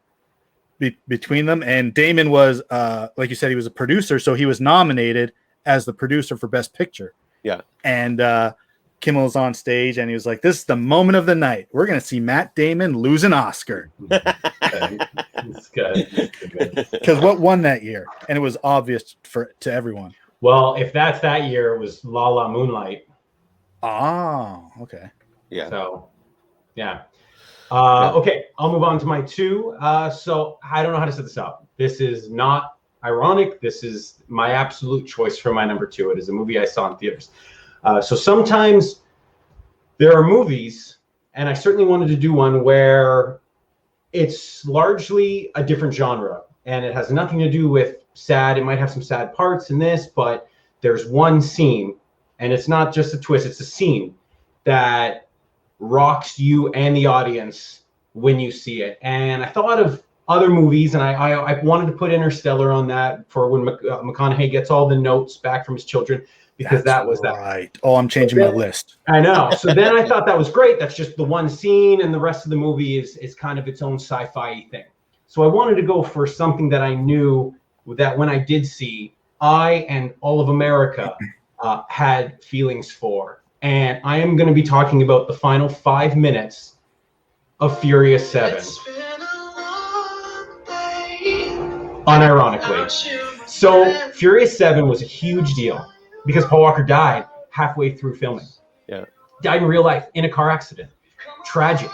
between them, and Damon was, like you said, he was a producer, so he was nominated as the producer for Best Picture. Yeah. And Kimmel was on stage, and he was like, "This is the moment of the night. We're going to see Matt Damon lose an Oscar." It's good. Because what won that year? And it was obvious to everyone. Well, if that's that year, it was La La Moonlight. Oh, okay. Yeah. So, yeah. Okay, I'll move on to my two. So I don't know how to set this up. This is not ironic. This is my absolute choice for my number two. It is a movie I saw in theaters. So sometimes there are movies, and I certainly wanted to do one where it's largely a different genre, and it has nothing to do with sad. It might have some sad parts in this, but there's one scene, and it's not just a twist, it's a scene that rocks you and the audience when you see it. And I thought of other movies, and I wanted to put Interstellar on that for when McConaughey gets all the notes back from his children, because that was that. Right. Oh, I'm changing my list. I know. So then I thought that was great. That's just the one scene, and the rest of the movie is kind of its own sci-fi thing. So I wanted to go for something that I knew that when I did see, I and all of America had feelings for. And I am going to be talking about the final 5 minutes of Furious 7. Unironically. So Furious 7 was a huge deal because Paul Walker died halfway through filming. Yeah. Died in real life in a car accident. Tragic.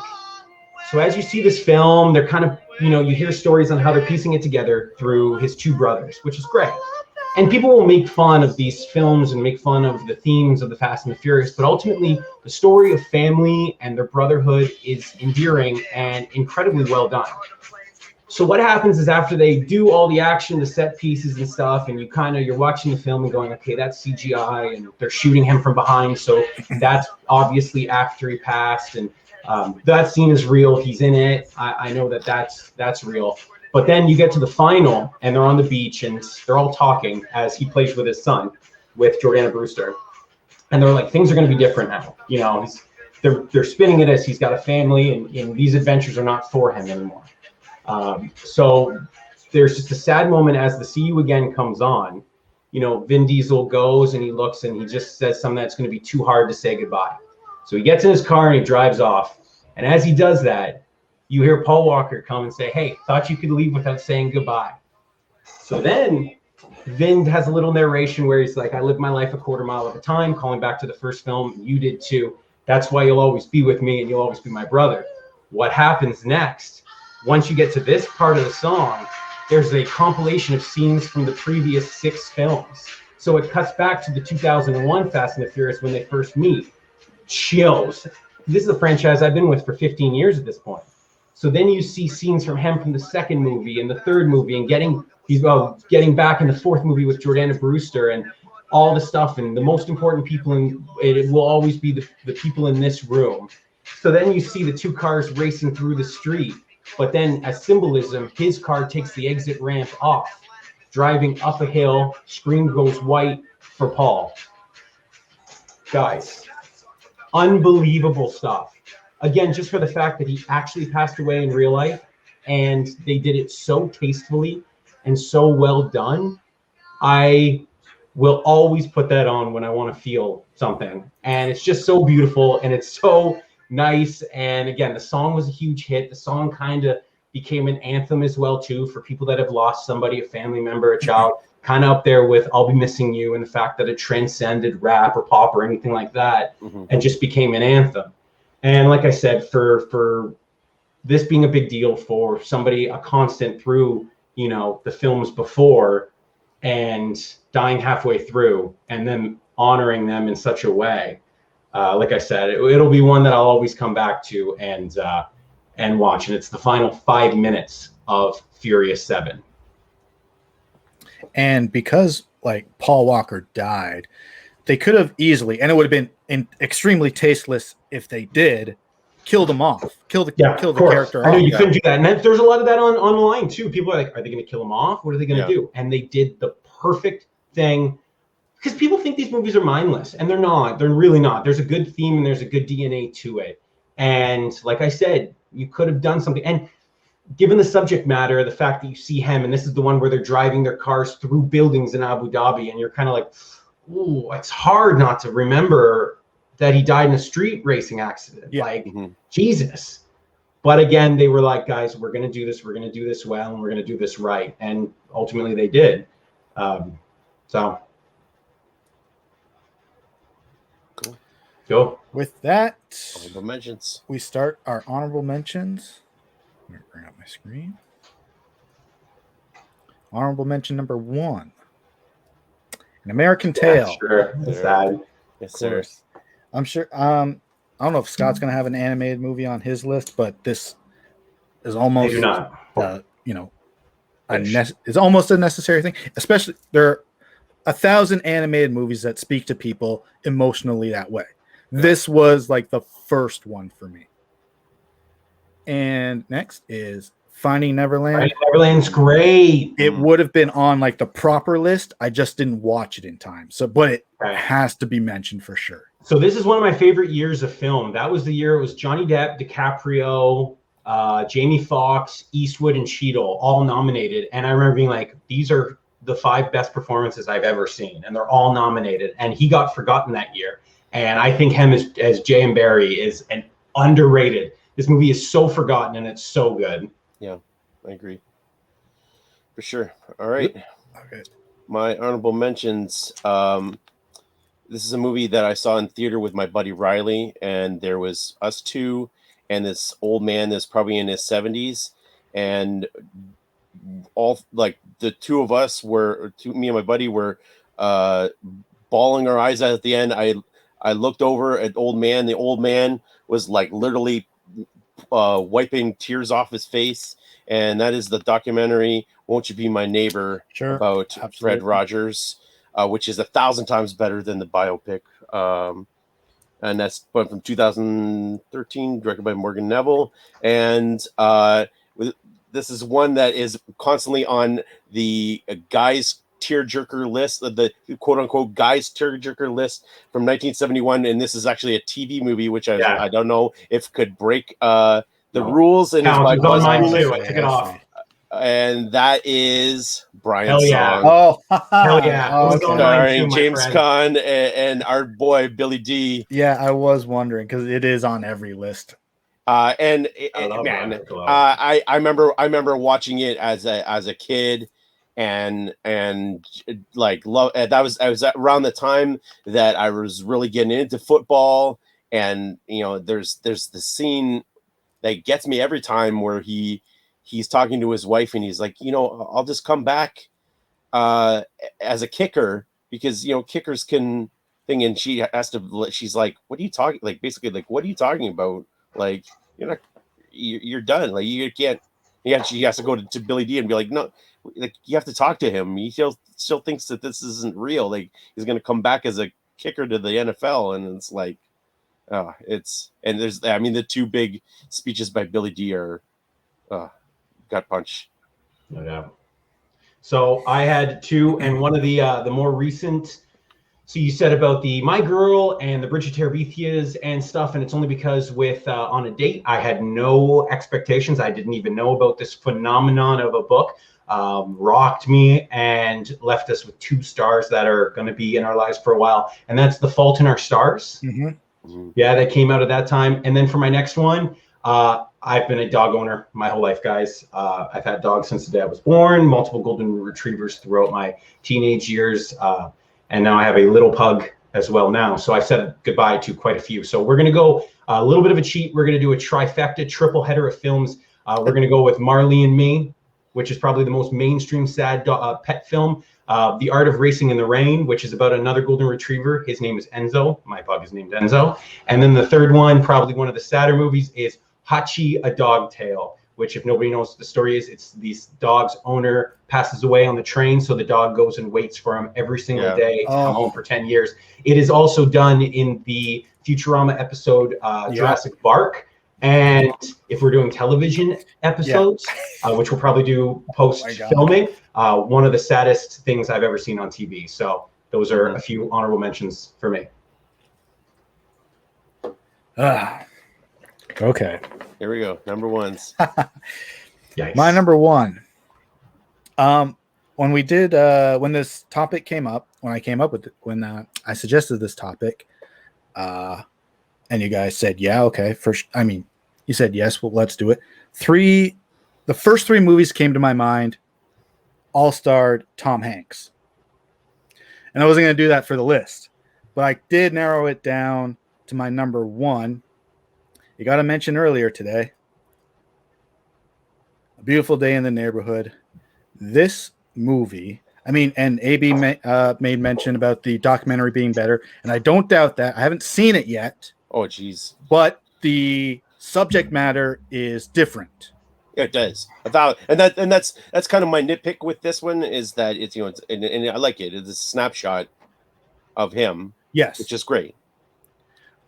So as you see this film, they're kind of, you hear stories on how they're piecing it together through his two brothers, which is great. And people will make fun of these films and make fun of the themes of the Fast and the Furious, but ultimately the story of family and their brotherhood is endearing and incredibly well done. So what happens is after they do all the action, the set pieces and stuff, and you're watching the film and going, okay, that's CGI, and they're shooting him from behind, so that's obviously after he passed, and that scene is real. He's in it. I know that's real. But then you get to the final, and they're on the beach, and they're all talking as he plays with his son, with Jordana Brewster, and they're like, things are going to be different now. You know, they're spinning it as he's got a family, and these adventures are not for him anymore. So there's just a sad moment as the "See You Again" comes on. You know, Vin Diesel goes and he looks and he just says something that's going to be too hard to say goodbye. So he gets in his car and he drives off. And as he does that, you hear Paul Walker come and say, "Hey, thought you could leave without saying goodbye." So then Vin has a little narration where he's like, "I lived my life a quarter mile at a time," calling back to the first film. You did too. That's why you'll always be with me and you'll always be my brother. What happens next? Once you get to this part of the song, there's a compilation of scenes from the previous 6 films. So it cuts back to the 2001 Fast and the Furious when they first meet. Chills. This is a franchise I've been with for 15 years at this point. So then you see scenes from him from the second movie and the third movie, and getting back in the fourth movie with Jordana Brewster and all the stuff. And the most important people in it will always be the people in this room. So then you see the 2 cars racing through the street. But then as symbolism, his car takes the exit ramp off, driving up a hill. Screen goes white for Paul. Guys, unbelievable stuff. Again, just for the fact that he actually passed away in real life and they did it so tastefully and so well done, I will always put that on when I want to feel something. And it's just so beautiful and it's so nice. And again, the song was a huge hit. The song kind of became an anthem as well, too, for people that have lost somebody, a family member, a child, kind of up there with "I'll Be Missing You" and the fact that it transcended rap or pop or anything like that and just became an anthem. And like I said, for this being a big deal for somebody, a constant through, you know, the films before and dying halfway through and then honoring them in such a way, like I said, it'll be one that I'll always come back to and watch. And it's the final 5 minutes of Furious 7. And because like Paul Walker died, they could have easily, and it would have been extremely tasteless if they did, killed him off, kill the character I know off. you couldn't do that. And there's a lot of that online too. People are like, are they going to kill him off? What are they going to do? And they did the perfect thing, because people think these movies are mindless, and they're not. They're really not. There's a good theme and there's a good DNA to it. And like I said, you could have done something. And given the subject matter, the fact that you see him, and this is the one where they're driving their cars through buildings in Abu Dhabi, and you're kind of like, ooh, it's hard not to remember that he died in a street racing accident. Jesus. But again, they were like, guys, we're going to do this. We're going to do this well, and we're going to do this right. And ultimately they did. So. Cool. With that, honorable mentions. We start our honorable mentions. Let me bring up my screen. Honorable mention number 1. An American Tail. Sure. It's sad. Yes, sir. I'm sure. I don't know if Scott's going to have an animated movie on his list, but this is almost, do not. it's almost a necessary thing. Especially there are 1,000 animated movies that speak to people emotionally that way. This was like the first one for me. And next is Finding Neverland. Finding Neverland's great. It would have been on like the proper list. I just didn't watch it in time. So, but it has to be mentioned for sure. So this is one of my favorite years of film. That was the year it was Johnny Depp, DiCaprio, Jamie Foxx, Eastwood, and Cheadle all nominated. And I remember being like, these are the 5 best performances I've ever seen. And they're all nominated. And he got forgotten that year. And I think him as Jay and Barry is an underrated. This movie is so forgotten and it's so good. Yeah, I agree. For sure. All right. Okay. My honorable mentions. This is a movie that I saw in theater with my buddy Riley, and there was us two and this old man that's probably in his 70s, and all like the two of us were, me and my buddy were bawling our eyes out at the end. I looked over at the old man. The old man was like literally wiping tears off his face, and that is the documentary "Won't You Be My Neighbor" about Fred Rogers, which is 1,000 times better than the biopic. And that's from 2013, directed by Morgan Neville. And this is one that is constantly on the guys tearjerker list, the quote unquote guys tearjerker list from 1971, and this is actually a TV movie, which I don't know if could break the rules. And Counts. It's on mine too. I took it I off. see. And that is Brian's Hell yeah. song. Oh, Hell yeah. Oh, It was okay. on mine too, Starring my James friend. Caan and our boy Billy D. Yeah, I was wondering because it is on every list. I remember watching it as a kid, and like love. I was around the time that I was really getting into football, and there's the scene that gets me every time where he's talking to his wife and he's like, I'll just come back as a kicker because kickers can thing, and she's like, what are you talking, like basically like, what are you talking about, like you're done, like you can't. She has to go to Billy D and be like, no, like you have to talk to him, he still thinks that this isn't real, like he's gonna come back as a kicker to the NFL. And it's like, there's the two big speeches by Billy D are gut punch. No doubt. So I had two, and one of the more recent. So you said about the My Girl and the Bridge of Terabithias and stuff, and it's only because with On a Date, I had no expectations. I didn't even know about this phenomenon of a book. Rocked me and left us with 2 stars that are going to be in our lives for a while, and that's The Fault in Our Stars. Mm-hmm. Yeah, that came out at that time. And then for my next one, I've been a dog owner my whole life, guys. I've had dogs since the day I was born, multiple golden retrievers throughout my teenage years. And now I have a little pug as well now. So I've said goodbye to quite a few. So we're going to go a little bit of a cheat. We're going to do a trifecta, triple header of films. We're going to go with Marley and Me, which is probably the most mainstream sad pet film. The Art of Racing in the Rain, which is about another golden retriever. His name is Enzo. My pug is named Enzo. And then the third one, probably one of the sadder movies, is Hachi, A Dog Tale, which, if nobody knows what the story is, it's these dog's owner passes away on the train, so the dog goes and waits for him every single day to come home for 10 years. It is also done in the Futurama episode Jurassic Bark. And if we're doing television episodes, which we'll probably do post-filming, one of the saddest things I've ever seen on TV. So those are a few honorable mentions for me. Okay. Here we go. Number ones. Yikes. My number one. When we did, when this topic came up, when I came up with it, when I suggested this topic, and you guys said, yeah, okay. You said, yes, well, let's do it. The first 3 movies came to my mind, all starred Tom Hanks. And I wasn't going to do that for the list, but I did narrow it down to my number 1. You got to mention earlier today, A Beautiful Day in the Neighborhood. This movie, and AB made mention about the documentary being better, and I don't doubt that. I haven't seen it yet. Oh, geez. But the subject matter is different. It does. And that's kind of my nitpick with this one, is that it's and I like it. It's a snapshot of him. Yes, which is great.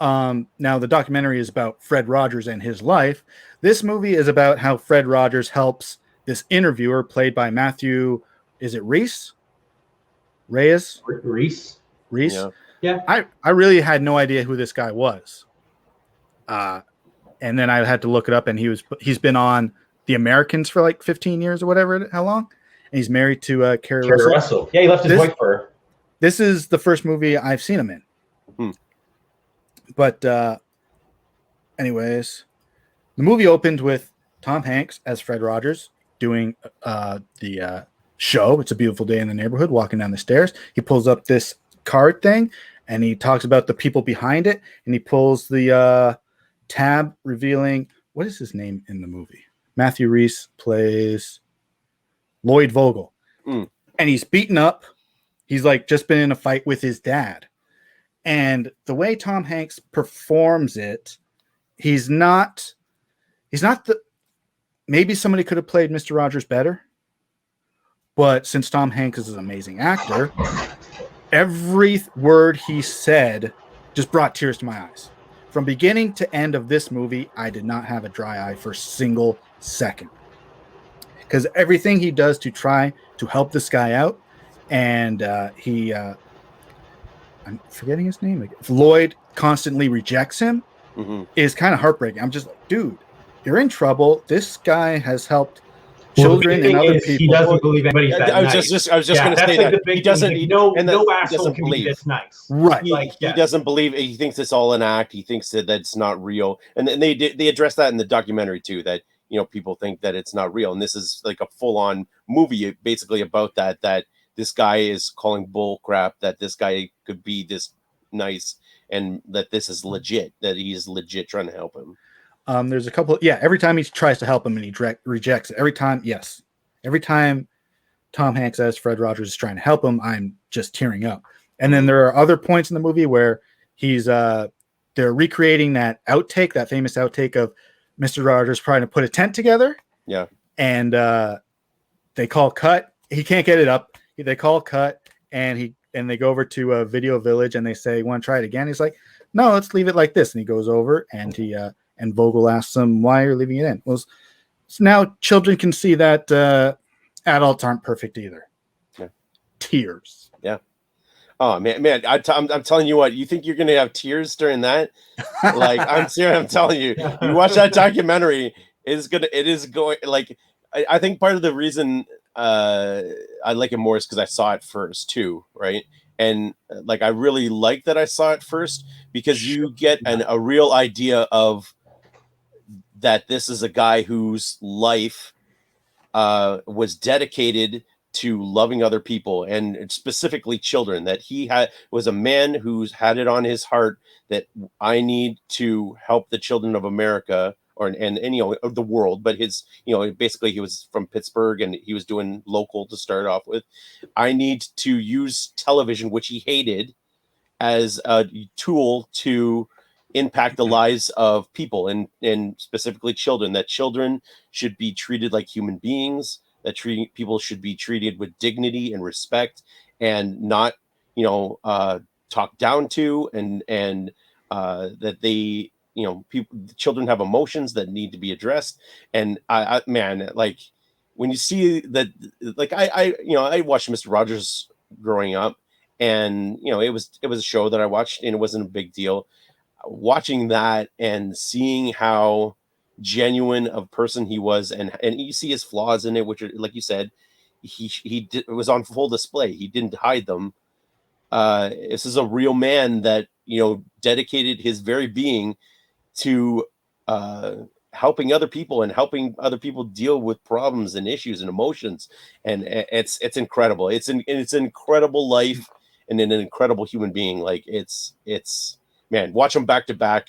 Now the documentary is about Fred Rogers and his life. This movie is about how Fred Rogers helps this interviewer played by Matthew. Is it Reese? Reyes? Reese. Yeah. I really had no idea who this guy was. And then I had to look it up, and he's been on The Americans for like 15 years or whatever. How long? And he's married to Carrie Russell. Yeah, he left his wife for her. This is the first movie I've seen him in. But anyways, the movie opened with Tom Hanks as Fred Rogers doing the show. It's a Beautiful Day in the Neighborhood, walking down the stairs. He pulls up this card thing, and he talks about the people behind it, and he pulls the tab revealing, what is his name in the movie? Matthew Reese plays Lloyd Vogel. And he's beaten up. He's like just been in a fight with his dad. And the way Tom Hanks performs it, he's not maybe somebody could have played Mr. Rogers better. But since Tom Hanks is an amazing actor, every word he said just brought tears to my eyes. From beginning to end of this movie, I did not have a dry eye for a single second. because everything he does to try to help this guy out, and I'm forgetting his name. Lloyd constantly rejects him. Is kind of heartbreaking. I'm just like, dude, you're in trouble. This guy has helped children and other people. He doesn't believe anybody's that I was nice. just going to say like that he doesn't. No asshole can be this nice. Right. He doesn't believe. He thinks it's all an act. He thinks that that's not real. And they address that in the documentary too. That people think that it's not real. And this is like a full on movie basically about that. That this guy is calling bull crap. That this guy could be this nice. And that this is legit, that he is legit trying to help him. There's a couple. Every time he tries to help him and he rejects it. Every time Tom Hanks as Fred Rogers is trying to help him, I'm just tearing up. And then there are other points in the movie where they're recreating that famous outtake of Mr. Rogers trying to put a tent together. Yeah. And they call cut. He can't get it up. They call cut, and they go over to a Video Village and they say, "Want to try it again?" He's like, "No, let's leave it like this." And he goes over and and Vogel asks him, "Why are you leaving it in?" Well, so now children can see that adults aren't perfect either. Yeah. Tears. Yeah. Oh man, I'm telling you what. You think you're gonna have tears during that? Like I'm serious. I'm telling you. You watch that documentary. It is going. Like I think part of the reason I like it more is because I saw it first too, right? And like I really like that I saw it first because you get a real idea of that this is a guy whose life was dedicated to loving other people and specifically children, that he was a man who's had it on his heart that I need to help the children of America and of the world, but his basically he was from Pittsburgh and he was doing local to start off with. I need to use television, which he hated, as a tool to impact the lives of people and specifically children, that children should be treated like human beings, that people should be treated with dignity and respect and not talked down to, and that they children have emotions that need to be addressed. And I man, like when you see that, like I watched Mr. Rogers growing up, and it was a show that I watched and it wasn't a big deal. Watching that and seeing how genuine of person he was, and you see his flaws in it, which are, like you said, it was on full display. He didn't hide them. This is a real man that dedicated his very being to helping other people and helping other people deal with problems and issues and emotions, and it's incredible. It's an incredible life and an incredible human being. Like it's man, watch them back to back,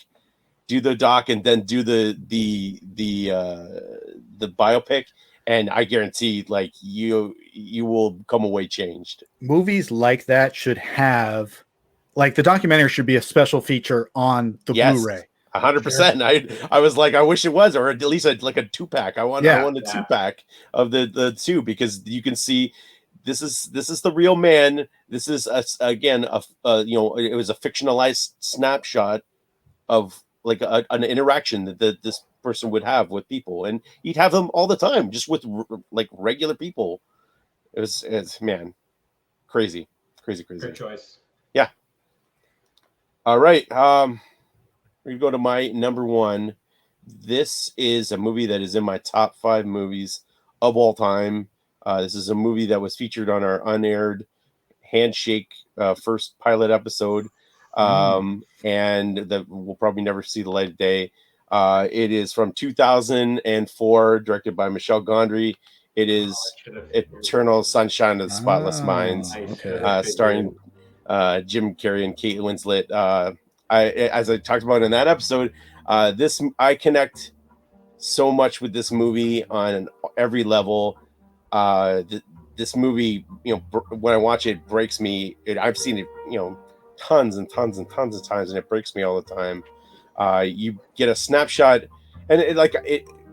do the doc and then do the biopic, and I guarantee like you will come away changed. Movies like that should have, like, the documentary should be a special feature on the Blu-ray. 100%. I was like, I wish it was, or at least like a 2-pack. I want a 2-pack of the two, because you can see this is the real man. This is again it was a fictionalized snapshot of like an interaction that this person would have with people, and he'd have them all the time, just with like regular people. It's man, crazy. Good choice. Yeah. All right. We go to my number one. This is a movie that is in my top 5 movies of all time. This is a movie that was featured on our unaired Handshake first pilot episode, and that will probably never see the light of day. It is from 2004, directed by Michel Gondry. It is Eternal Sunshine of the Spotless Minds, starring Jim Carrey and Kate Winslet. As I talked about in that episode, I connect so much with this movie on every level. This movie, when I watch it, breaks me. I've seen it, tons and tons and tons of times, and it breaks me all the time. You get a snapshot, and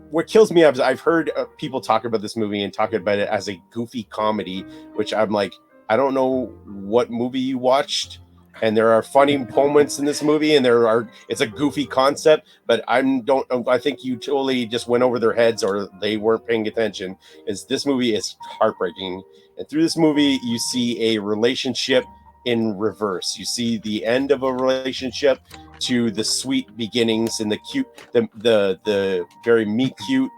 what kills me is I've heard people talk about this movie and talk about it as a goofy comedy, which I'm like, I don't know what movie you watched and there are funny moments in this movie, and it's a goofy concept, but I think you totally just went over their heads or they weren't paying attention. Is this movie is heartbreaking, and through this movie you see a relationship in reverse. You see the end of a relationship to the sweet beginnings and the cute, the very meet cute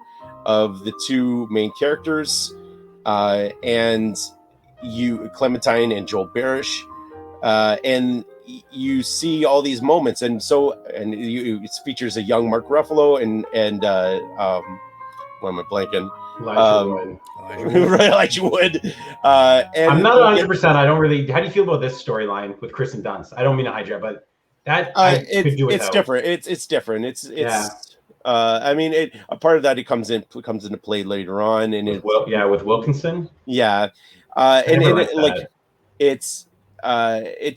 of the two main characters, and Clementine and Joel Barish. And you see all these moments, and it features a young Mark Ruffalo and what am I blanking? Elijah Wood. And I'm not 100%. I don't really. How do you feel about this storyline with Kristen Dunst? I don't mean to hijack, but that could do without. It's different. It's different. It's yeah. I mean, a part of that it comes into play later on, and with Wilkinson. Yeah, it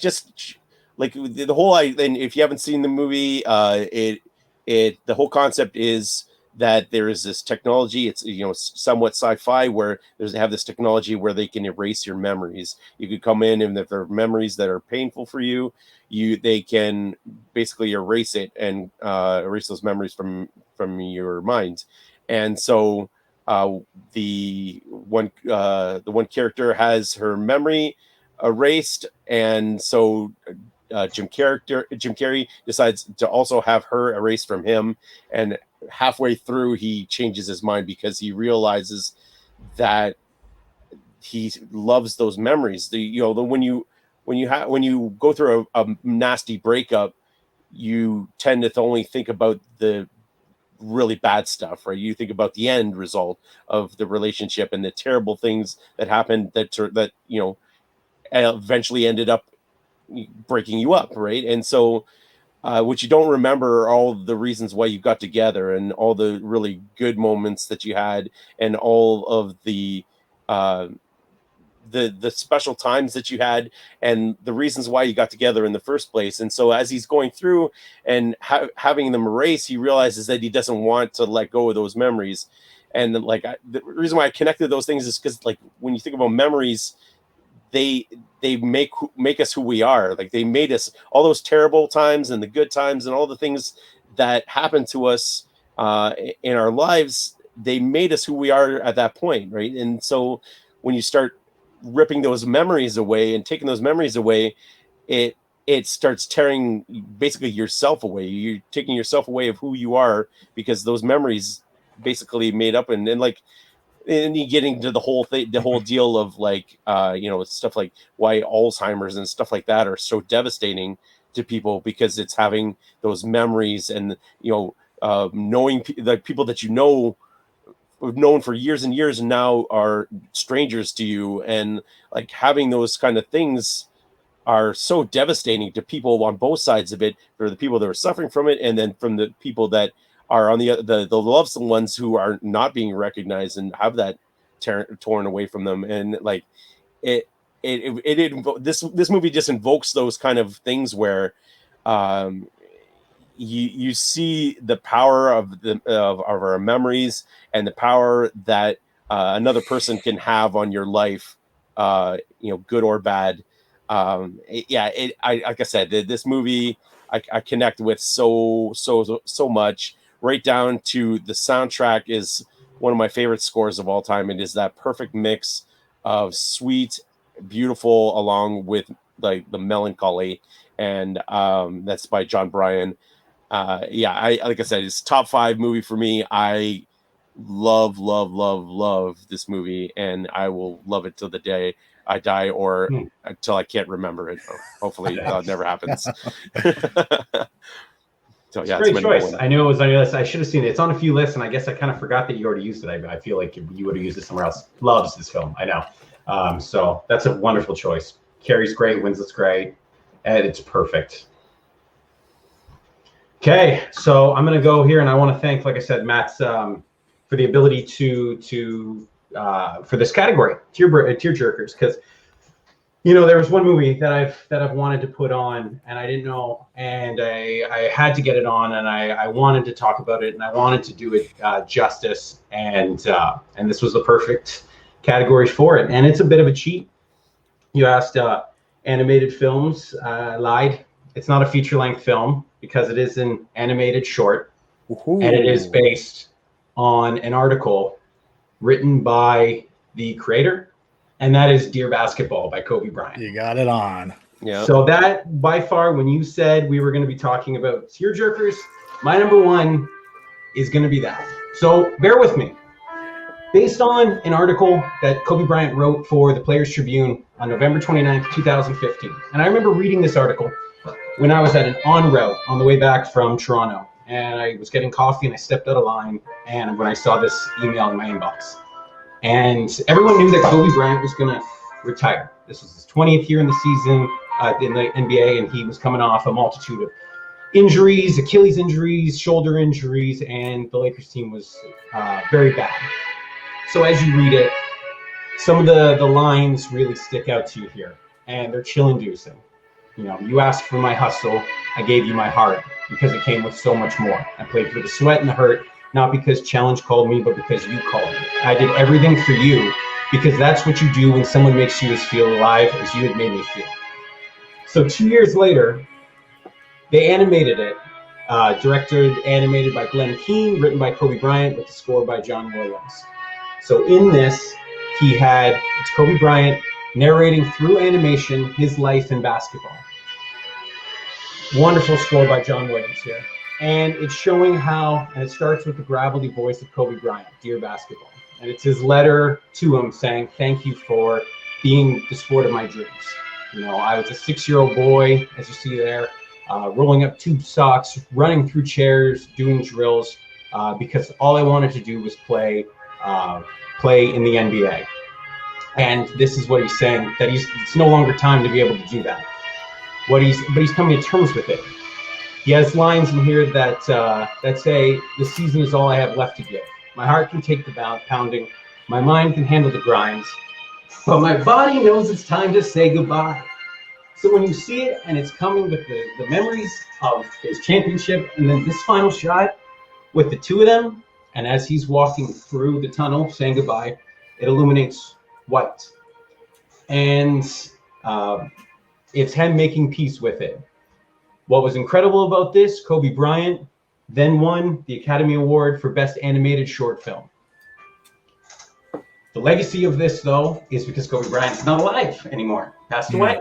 just like the whole. And if you haven't seen the movie, the whole concept is that there is this technology. It's somewhat sci-fi where they have this technology where they can erase your memories. You could come in, and if there are memories that are painful for you, they can basically erase it and erase those memories from your mind. And so the one character has her memory erased, and so Jim Carrey decides to also have her erased from him, and halfway through he changes his mind because he realizes that he loves those memories. When you go through a nasty breakup, you tend to only think about the really bad stuff, right? You think about the end result of the relationship and the terrible things that happened that eventually ended up breaking you up, right? And so what you don't remember are all the reasons why you got together and all the really good moments that you had and all of the special times that you had and the reasons why you got together in the first place. And so as he's going through and having them erase, he realizes that he doesn't want to let go of those memories. And the reason why I connected those things is because when you think about memories, they make us who we are. Like they made us, all those terrible times and the good times and all the things that happened to us in our lives, they made us who we are at that point, right? And so when you start ripping those memories away and taking those memories away, it starts tearing basically yourself away. You're taking yourself away of who you are because those memories basically made up and you get into the whole thing, the whole deal of stuff like why Alzheimer's and stuff like that are so devastating to people because it's having those memories and knowing the people that we've known for years and years and now are strangers to you, and like having those kind of things are so devastating to people on both sides of it, for the people that are suffering from it and then from the people that are on the loved ones who are not being recognized and have that torn away from them. And like this movie just invokes those kind of things where you see the power of our memories and the power that another person can have on your life, good or bad. Like I said, this movie I connect with so much. Right down to the soundtrack is one of my favorite scores of all time. It is that perfect mix of sweet, beautiful, along with like the melancholy, and that's by John Bryan. Like I said, it's top 5 movie for me. I love this movie, and I will love it till the day I die or until I can't remember it. Hopefully that never happens. So yeah, it's great choice. I knew it was on your list. I should have seen it. It's on a few lists, and I guess I kind of forgot that you already used it. I feel like you would have used it somewhere else. Loves this film, I know. So that's a wonderful choice. Carrie's great, Winslet's great, and it's perfect. Okay, so I'm gonna go here, and I want to thank, like I said, Matt's for the ability to for this category, tearjerkers, because there was one movie that I've wanted to put on, and I didn't know, and I had to get it on, and I wanted to talk about it, and I wanted to do it justice, and this was the perfect category for it. And it's a bit of a cheat. You asked animated films. I lied. It's not a feature-length film because it is an animated short, and it is based on an article written by the creator, and that is Dear Basketball by Kobe Bryant. You got it on. Yeah. So that, by far, when you said we were going to be talking about tearjerkers, my number one is going to be that. So bear with me. Based on an article that Kobe Bryant wrote for the Players Tribune on November 29th, 2015. And I remember reading this article when I was at an en route on the way back from Toronto. And I was getting coffee and I stepped out of line. And when I saw this email in my inbox, and everyone knew that Kobe Bryant was going to retire. This was his 20th year in the season in the NBA, and he was coming off a multitude of injuries, Achilles injuries, shoulder injuries, and the Lakers team was very bad. So as you read it, some of the lines really stick out to you here, and they're chill-inducing. You know, you asked for my hustle, I gave you my heart, because it came with so much more. I played for the sweat and the hurt, not because Challenge called me, but because you called me. I did everything for you, because that's what you do when someone makes you as feel alive as you had made me feel. So 2 years later, they animated it, directed, animated by Glenn Keane, written by Kobe Bryant, with the score by John Williams. So in this, it's Kobe Bryant narrating through animation his life in basketball. Wonderful score by John Williams here. And it's showing how, and it starts with the gravelly voice of Kobe Bryant, Dear Basketball. And it's his letter to him saying, thank you for being the sport of my dreams. You know, I was a 6-year-old boy, as you see there, rolling up tube socks, running through chairs, doing drills, because all I wanted to do was play in the NBA. And this is what he's saying, that it's no longer time to be able to do that. But he's coming to terms with it. He has lines in here that say, the season is all I have left to give. My heart can take the pounding, my mind can handle the grinds, but my body knows it's time to say goodbye. So when you see it and it's coming with the memories of his championship, and then this final shot with the two of them, and as he's walking through the tunnel saying goodbye, it illuminates white. And it's him making peace with it. What was incredible about this, Kobe Bryant then won the Academy Award for Best Animated Short Film. The legacy of this, though, is because Kobe Bryant's not alive anymore. Passed away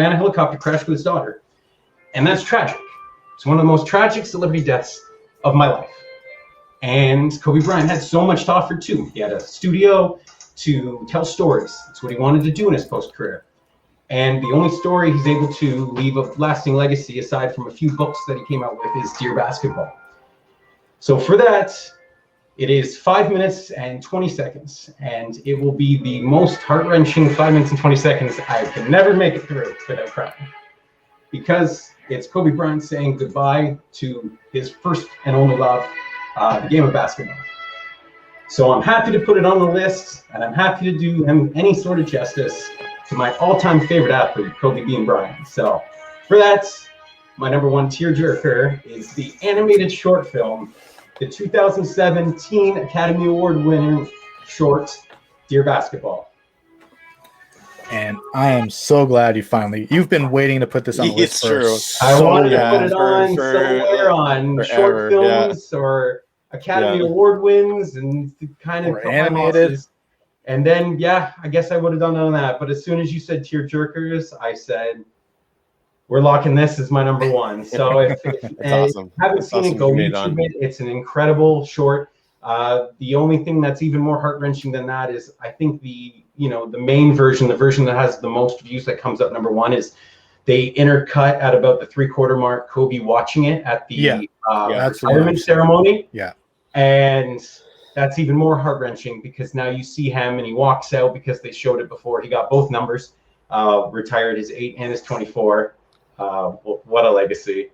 on a helicopter crash with his daughter. And that's tragic. It's one of the most tragic celebrity deaths of my life. And Kobe Bryant had so much to offer, too. He had a studio to tell stories. That's what he wanted to do in his post-career. And the only story he's able to leave a lasting legacy, aside from a few books that he came out with, is Dear Basketball. So for that, it is 5 minutes and 20 seconds, and it will be the most heart-wrenching 5 minutes and 20 seconds I can never make it through without crying. Because it's Kobe Bryant saying goodbye to his first and only love, the game of basketball. So I'm happy to put it on the list, and I'm happy to do him any sort of justice to my all-time favorite athlete, Kobe Bean Bryant. So for that, my number one tearjerker is the animated short film, the 2017 Academy Award winning short, Dear Basketball. And I am so glad you've been waiting to put this on the list. It's true. I wanted to put it on somewhere on short films or Academy Award wins and kind of animated. And then, I guess I would have done none of that. But as soon as you said tearjerkers, I said, we're locking this as my number one. So if awesome. you haven't seen it, go YouTube it. It's an incredible short. The only thing that's even more heart-wrenching than that is, I think the main version, the version that has the most views that comes up number one, is they intercut at about the 3/4 mark Kobe watching it at the retirement ceremony. Yeah. And that's even more heart-wrenching because now you see him and he walks out because they showed it before. He got both numbers, retired his 8 and his 24. What a legacy.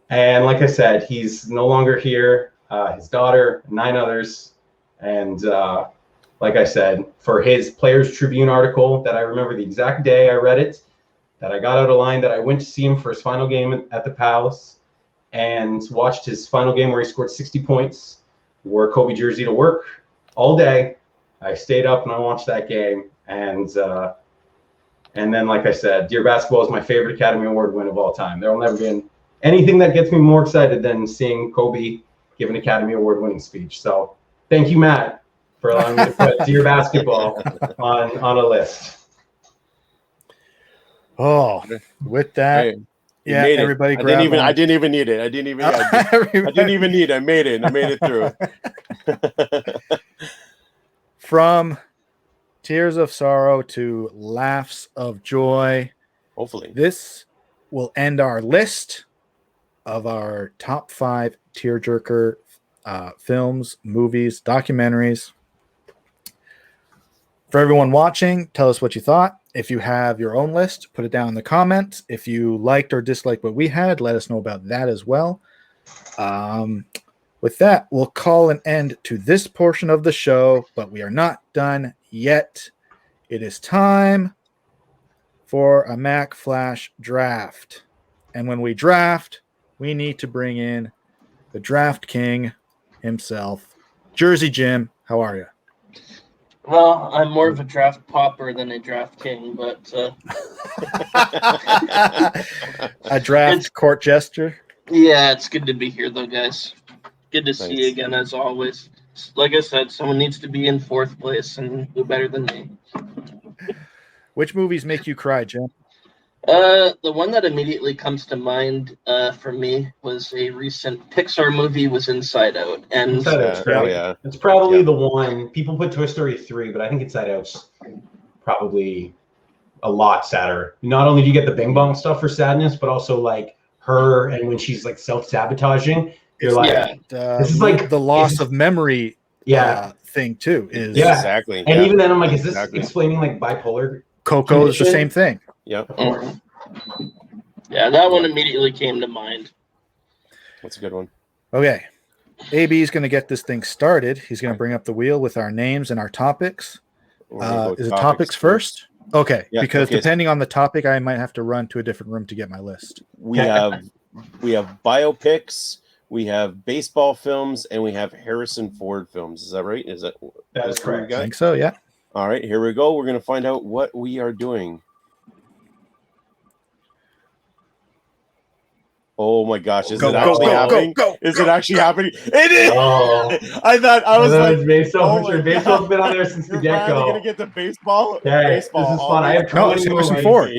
And like I said, he's no longer here. His daughter, 9 others. And like I said, for his Players Tribune article that I remember the exact day I read it, that I got out of line, that I went to see him for his final game at the Palace and watched his final game where he scored 60 points, wore a Kobe jersey to work all day. I stayed up and I watched that game. And And then, like I said, Dear Basketball is my favorite Academy Award win of all time. There will never be anything that gets me more excited than seeing Kobe give an Academy Award winning speech. So thank you, Matt, for allowing me to put Dear Basketball on a list. Oh, with that, Hey, you yeah, made it. everybody I grab didn't even need it. I didn't even need it. I made it. I made it through. From tears of sorrow to laughs of joy. Hopefully. This will end our list of our top 5 tearjerker films, movies, documentaries. For everyone watching, tell us what you thought. If you have your own list, put it down in the comments. If you liked or disliked what we had, let us know about that as well. With that, we'll call an end to this portion of the show, but we are not done yet. It is time for a Mack Flash draft. And when we draft, we need to bring in the draft king himself. Jersey Jim, how are you? Well, I'm more of a draft popper than a draft king, but a draft court gesture. Yeah, it's good to be here, though, guys. Good to see you again, as always. Like I said, someone needs to be in 4th place and do better than me. Which movies make you cry, Jim? The one that immediately comes to mind for me was a recent Pixar movie, was Inside Out. And Inside Out's great. It's probably the one. People put Toy Story 3, but I think Inside Out's probably a lot sadder. Not only do you get the Bing Bong stuff for sadness, but also like her and when she's like self-sabotaging, you're like, this is like the loss of memory thing too. Is exactly. And even then I'm like, is this explaining like bipolar? Coco is the same thing. Yep. Yeah, that one immediately came to mind. That's a good one. Okay. AB is going to get this thing started. He's going to bring up the wheel with our names and our topics. Is it topics first? Okay. Yeah, because depending on the topic, I might have to run to a different room to get my list. We have biopics, we have baseball films, and we have Harrison Ford films. Is that right? That is correct. I think so, yeah. All right, here we go. We're going to find out what we are doing. Oh my gosh, is it actually happening? Is it actually happening? It is! Oh. I was like, baseball's been on there since the get-go. We're going to get the baseball. Okay, baseball. This is fun. I have 20 Harrison Ford.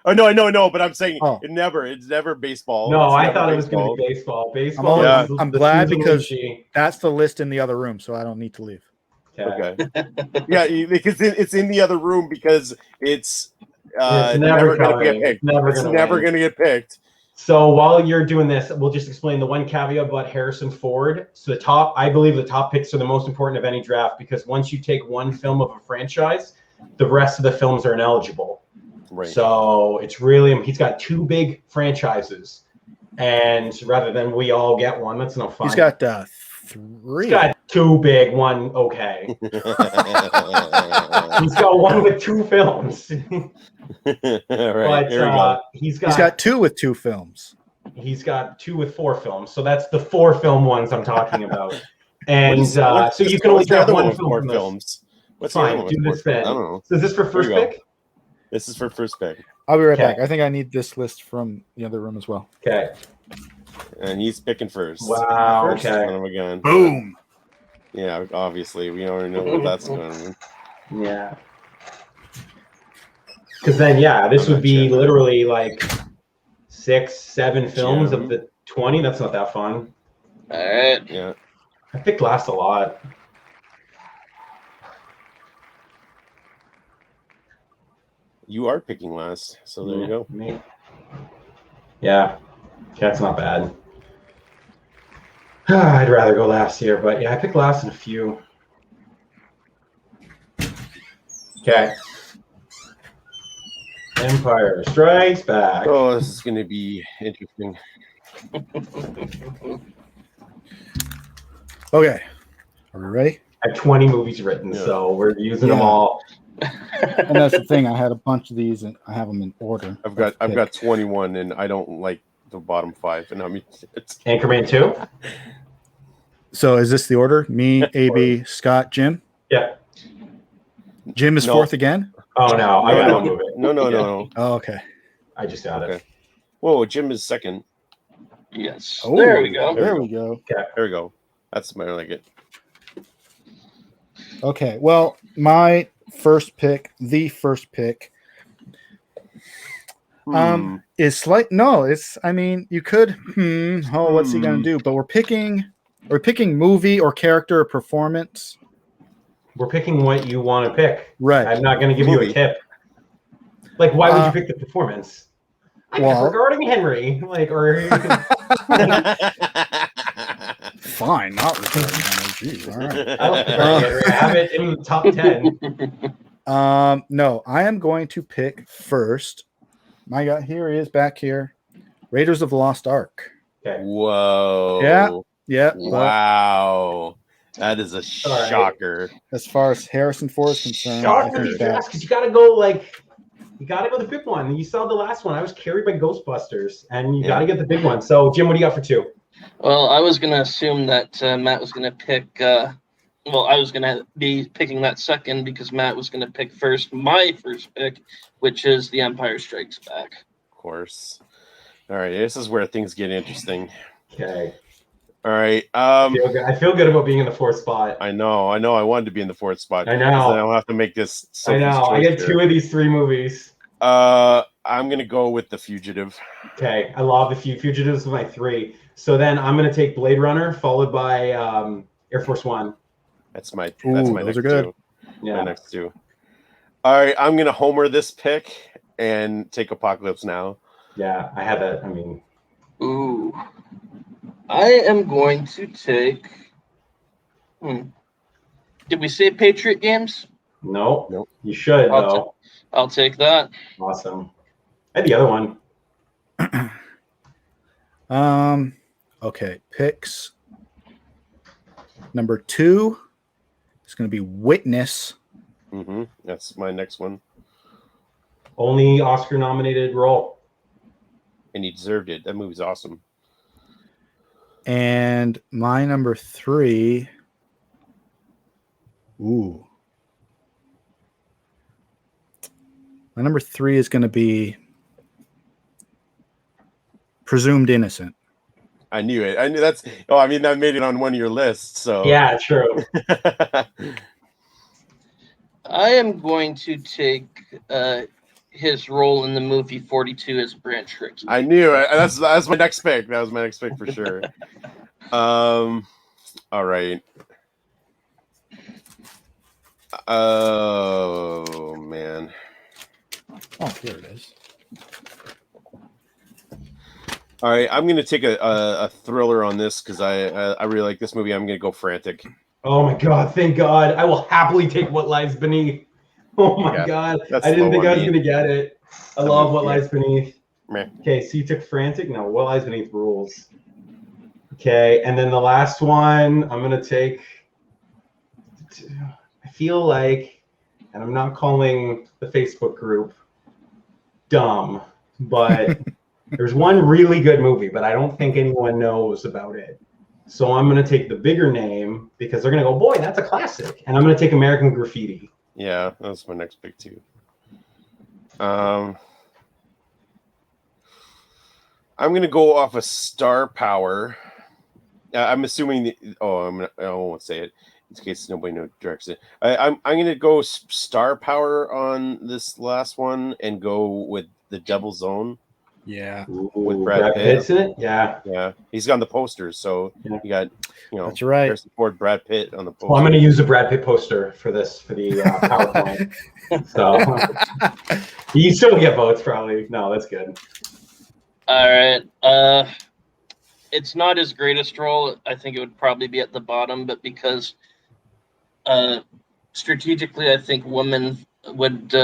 Oh, no, but I'm saying it's never baseball. No, I thought it was going to be baseball. Baseball. I'm glad because that's the list in the other room, so I don't need to leave. Okay. Yeah, because it's in the other room because it's never going to get picked. It's never going to get picked. So while you're doing this, we'll just explain the one caveat about Harrison Ford. So I believe the top picks are the most important of any draft because once you take one film of a franchise, the rest of the films are ineligible. Right. So it's really, he's got 2 big franchises, and rather than we all get one, that's no fun. He's got 3. He's got 2 big, 1 okay. He's got one with 2 films. Right, but he's got 2 with 2 films. He's got 2 with 4 films. So that's the 4 film ones I'm talking about. And so you can only draft one film from films. What's fine? Do this then. I don't know. So is this for first pick? This is for first pick. I'll be right back. I think I need this list from the other room as well. Okay. And he's picking first. Wow. First, okay. Boom. Yeah, obviously we already know what that's going to mean. Yeah. Because then, this would be literally like 6, 7 films of the 20. That's not that fun. All right. Yeah. I picked last a lot. You are picking last, so there you go. Me. Yeah. That's not bad. I'd rather go last here, but I picked last in a few. Okay. Empire Strikes Back. Oh, this is going to be interesting. Okay. Are we ready? I have 20 movies written, so we're using them all. And that's the thing. I had a bunch of these, and I have them in order. I've got 21, and I don't like the bottom 5. And I mean, it's Anchorman 2. So is this the order? Me, AB, Scott, Jim. Yeah. Jim is 4th again. Oh no, I gotta move it. No. Oh, okay. I just got it. Okay. Whoa, Jim is second. Yes. Oh, there we go. There we go. Okay. There we go. That's I like it. Okay. Well, my first pick, the first pick, is slight. No, it's. I mean, you could. What's he gonna do? But we're picking movie or character or performance. We're picking what you want to pick. Right. I'm not going to give you a tip. Like, why would you pick the performance? Well, regarding Henry, like, or fine, not regarding Henry. Jeez, all right. I don't regarding Henry. I have it in the top 10. No, I am going to pick first. My God, here he is back here. Raiders of the Lost Ark. Okay. Whoa. Yeah. Wow. That is a shocker. As far as Harrison Ford is concerned, because you gotta go the big one. You saw the last one. I was carried by Ghostbusters, and you gotta get the big one. So, Jim, what do you got for 2? Well, I was gonna assume that Matt was gonna pick. I was gonna be picking that second because Matt was gonna pick first. My first pick, which is The Empire Strikes Back. Of course. All right, this is where things get interesting. Okay. All right. I feel good about being in the 4th spot. I know. I wanted to be in the 4th spot. I know. I don't have to make this. I know. I get 2 of these 3 movies. I'm gonna go with The Fugitive. Okay, I love The Fugitive is my 3. So then I'm gonna take Blade Runner, followed by Air Force One. That's my. Those next are good. 2. Yeah. My next 2. All right, I'm gonna homer this pick and take Apocalypse Now. Yeah, I had that. I mean. Ooh. I am going to take. Did we say Patriot Games? Nope. You should though. I'll take that. Awesome. I had the other one. Okay. Picks. Number 2 is going to be Witness. That's my next one. Only Oscar-nominated role. And he deserved it. That movie's awesome. And my number 3. Ooh. My number 3 is going to be Presumed Innocent. I knew it. I knew that's. Oh, I mean, that made it on one of your lists. So Yeah, true. I am going to take his role in the movie 42 as Branch Rickey. I knew it. That's my next pick. That was my next pick for sure. All right. Oh man. Oh, here it is. All right, I'm gonna take a thriller on this because I really like this movie. I'm gonna go Frantic. Oh my God! Thank God! I will happily take What Lies Beneath. Oh my God! I didn't think I was gonna get it. I love What Lies Beneath. Meh. Okay, so you took Frantic. No, What Lies Beneath rules. Okay, and then the last one I'm gonna take. I feel like, and I'm not calling the Facebook group dumb, but there's one really good movie, but I don't think anyone knows about it. So I'm going to take the bigger name because they're going to go, boy, that's a classic. And I'm going to take American Graffiti. Yeah, that's my next pick too. I'm going to go off of Star Power. I'm assuming. I won't say it in case nobody directs it. I'm going to go Star Power on this last one and go with The Devil's Own. Yeah. With Brad Pitt. in it? Yeah. Yeah. He's got the posters, so you got, that's right. Harrison Ford, Brad Pitt on the poster. Well, I'm going to use a Brad Pitt poster for the PowerPoint. So you still get votes, probably. No, that's good. All right. It's not his greatest role. I think it would probably be at the bottom, but because strategically, I think women would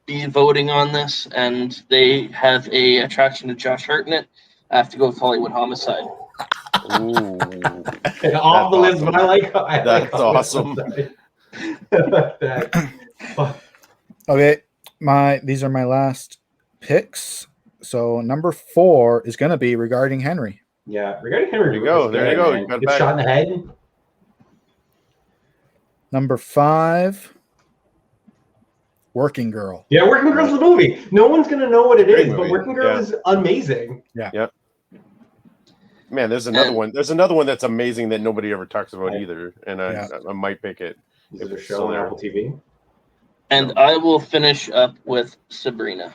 be voting on this, and they have a attraction to Josh Hartnett. I have to go with Hollywood Homicide. Ooh, And off the list, but I like that's awesome. Okay, these are my last picks. So number 4 is going to be Regarding Henry. Yeah, Regarding Henry. There you go. You got it Get back. shot in the head. Number 5 Working Girl. Yeah, Working Girl's the movie. No one's gonna know what it Great is, but movie. Working Girl Yeah. is amazing. Man, there's another one. There's another one that's amazing that nobody ever talks about either, and Yeah. I might pick it. Is If it a it's show still on there. Apple TV? And I will finish up with Sabrina.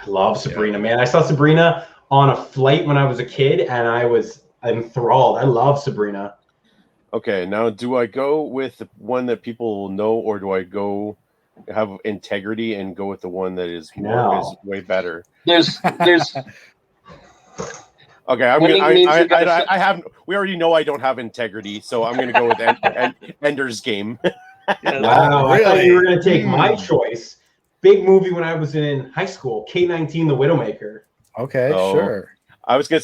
I love Sabrina, man. I saw Sabrina on a flight when I was a kid, and I was enthralled. I love Sabrina. Okay, now do I go with the one that people know, or do I go have integrity and go with the one that is way better? There's Okay, I'm Winning gonna. means you're gonna I have. We already know I don't have integrity, so I'm gonna go with Ender's Game. Wow, I thought you were going to take my Hmm. choice. Big movie when I was in high school, K-19, The Widowmaker. Okay, Oh. sure. I was gonna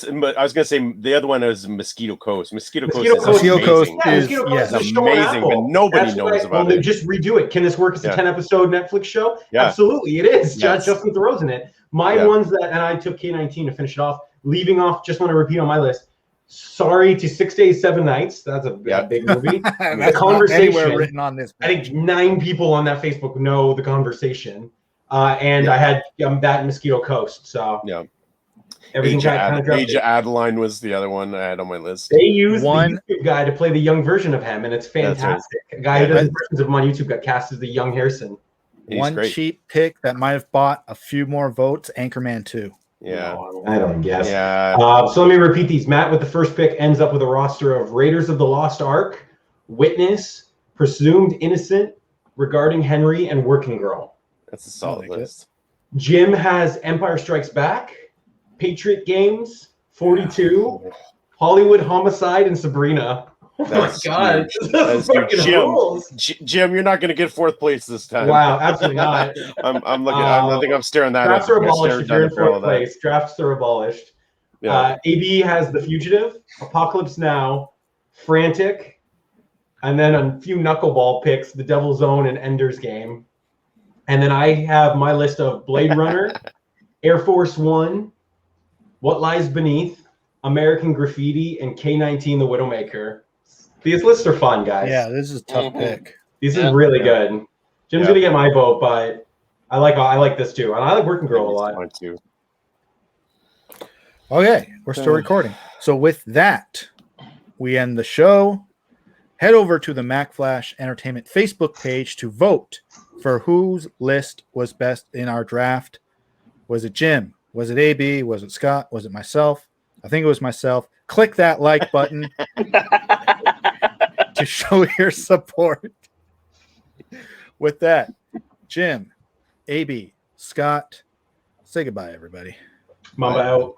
say the other one is Mosquito Coast. Mosquito Coast Mosquito is Coast- Mosquito Coast amazing. Yeah, is Mosquito Coast yes. is a show on amazing, but Apple. nobody That's knows right. about Well, they it. just redo it. Can this work as a Yeah. 10-episode Netflix show? Yeah. Absolutely, it is. Yes. Justin Theroux's in it. My Yeah. ones that, and I took K-19 to finish it off. Leaving off, just want to repeat on my list. Sorry to 6 Days, 7 Nights. That's a big movie. That's The not Conversation. anywhere written on this. I think 9 people on that Facebook know The Conversation. And I had that and Mosquito Coast. So Yeah. everything kind of dropped Age it. of Adeline was the other one I had on my list. They used One- the YouTube guy to play the young version of him, and it's That's right. fantastic. A guy who Yeah. does impressions of him on YouTube got cast as the young Harrison. He's One great. cheap pick that might have bought a few more votes. Anchorman 2. Yeah. No, I don't guess. Yeah. So let me repeat these. Matt with the first pick ends up with a roster of Raiders of the Lost Ark, Witness, Presumed Innocent, Regarding Henry, and Working Girl. That's a solid I like it. list. Jim has Empire Strikes Back, Patriot Games, 42, Hollywood Homicide, and Sabrina. Oh my That's God. huge. This That's is fucking huge. rules. Jim, you're not going to get 4th place this time. Wow, absolutely not. I'm looking. I think I'm staring that Drafts up. are I'm gonna abolished stare if you're in down through all 4th that. place. Drafts are abolished. Yeah. AB has The Fugitive, Apocalypse Now, Frantic, and then a few knuckleball picks, The Devil's Own and Ender's Game. And then I have my list of Blade Runner, Air Force One, What Lies Beneath, American Graffiti, and K-19, The Widowmaker. These lists are fun, guys. Yeah, this is a tough Mhm. pick. This Yeah. is really good. Jim's Yeah. gonna get my vote, but I like this too. And I like Working Girl a lot. Mine too. Okay, we're still recording. So with that, we end the show. Head over to the Mack Flash Entertainment Facebook page to vote for whose list was best in our draft. Was it Jim? Was it AB? Was it Scott? Was it myself? I think it was myself. Click that like button to show your support. With that, Jim, AB, Scott, say goodbye, everybody. Mamba out.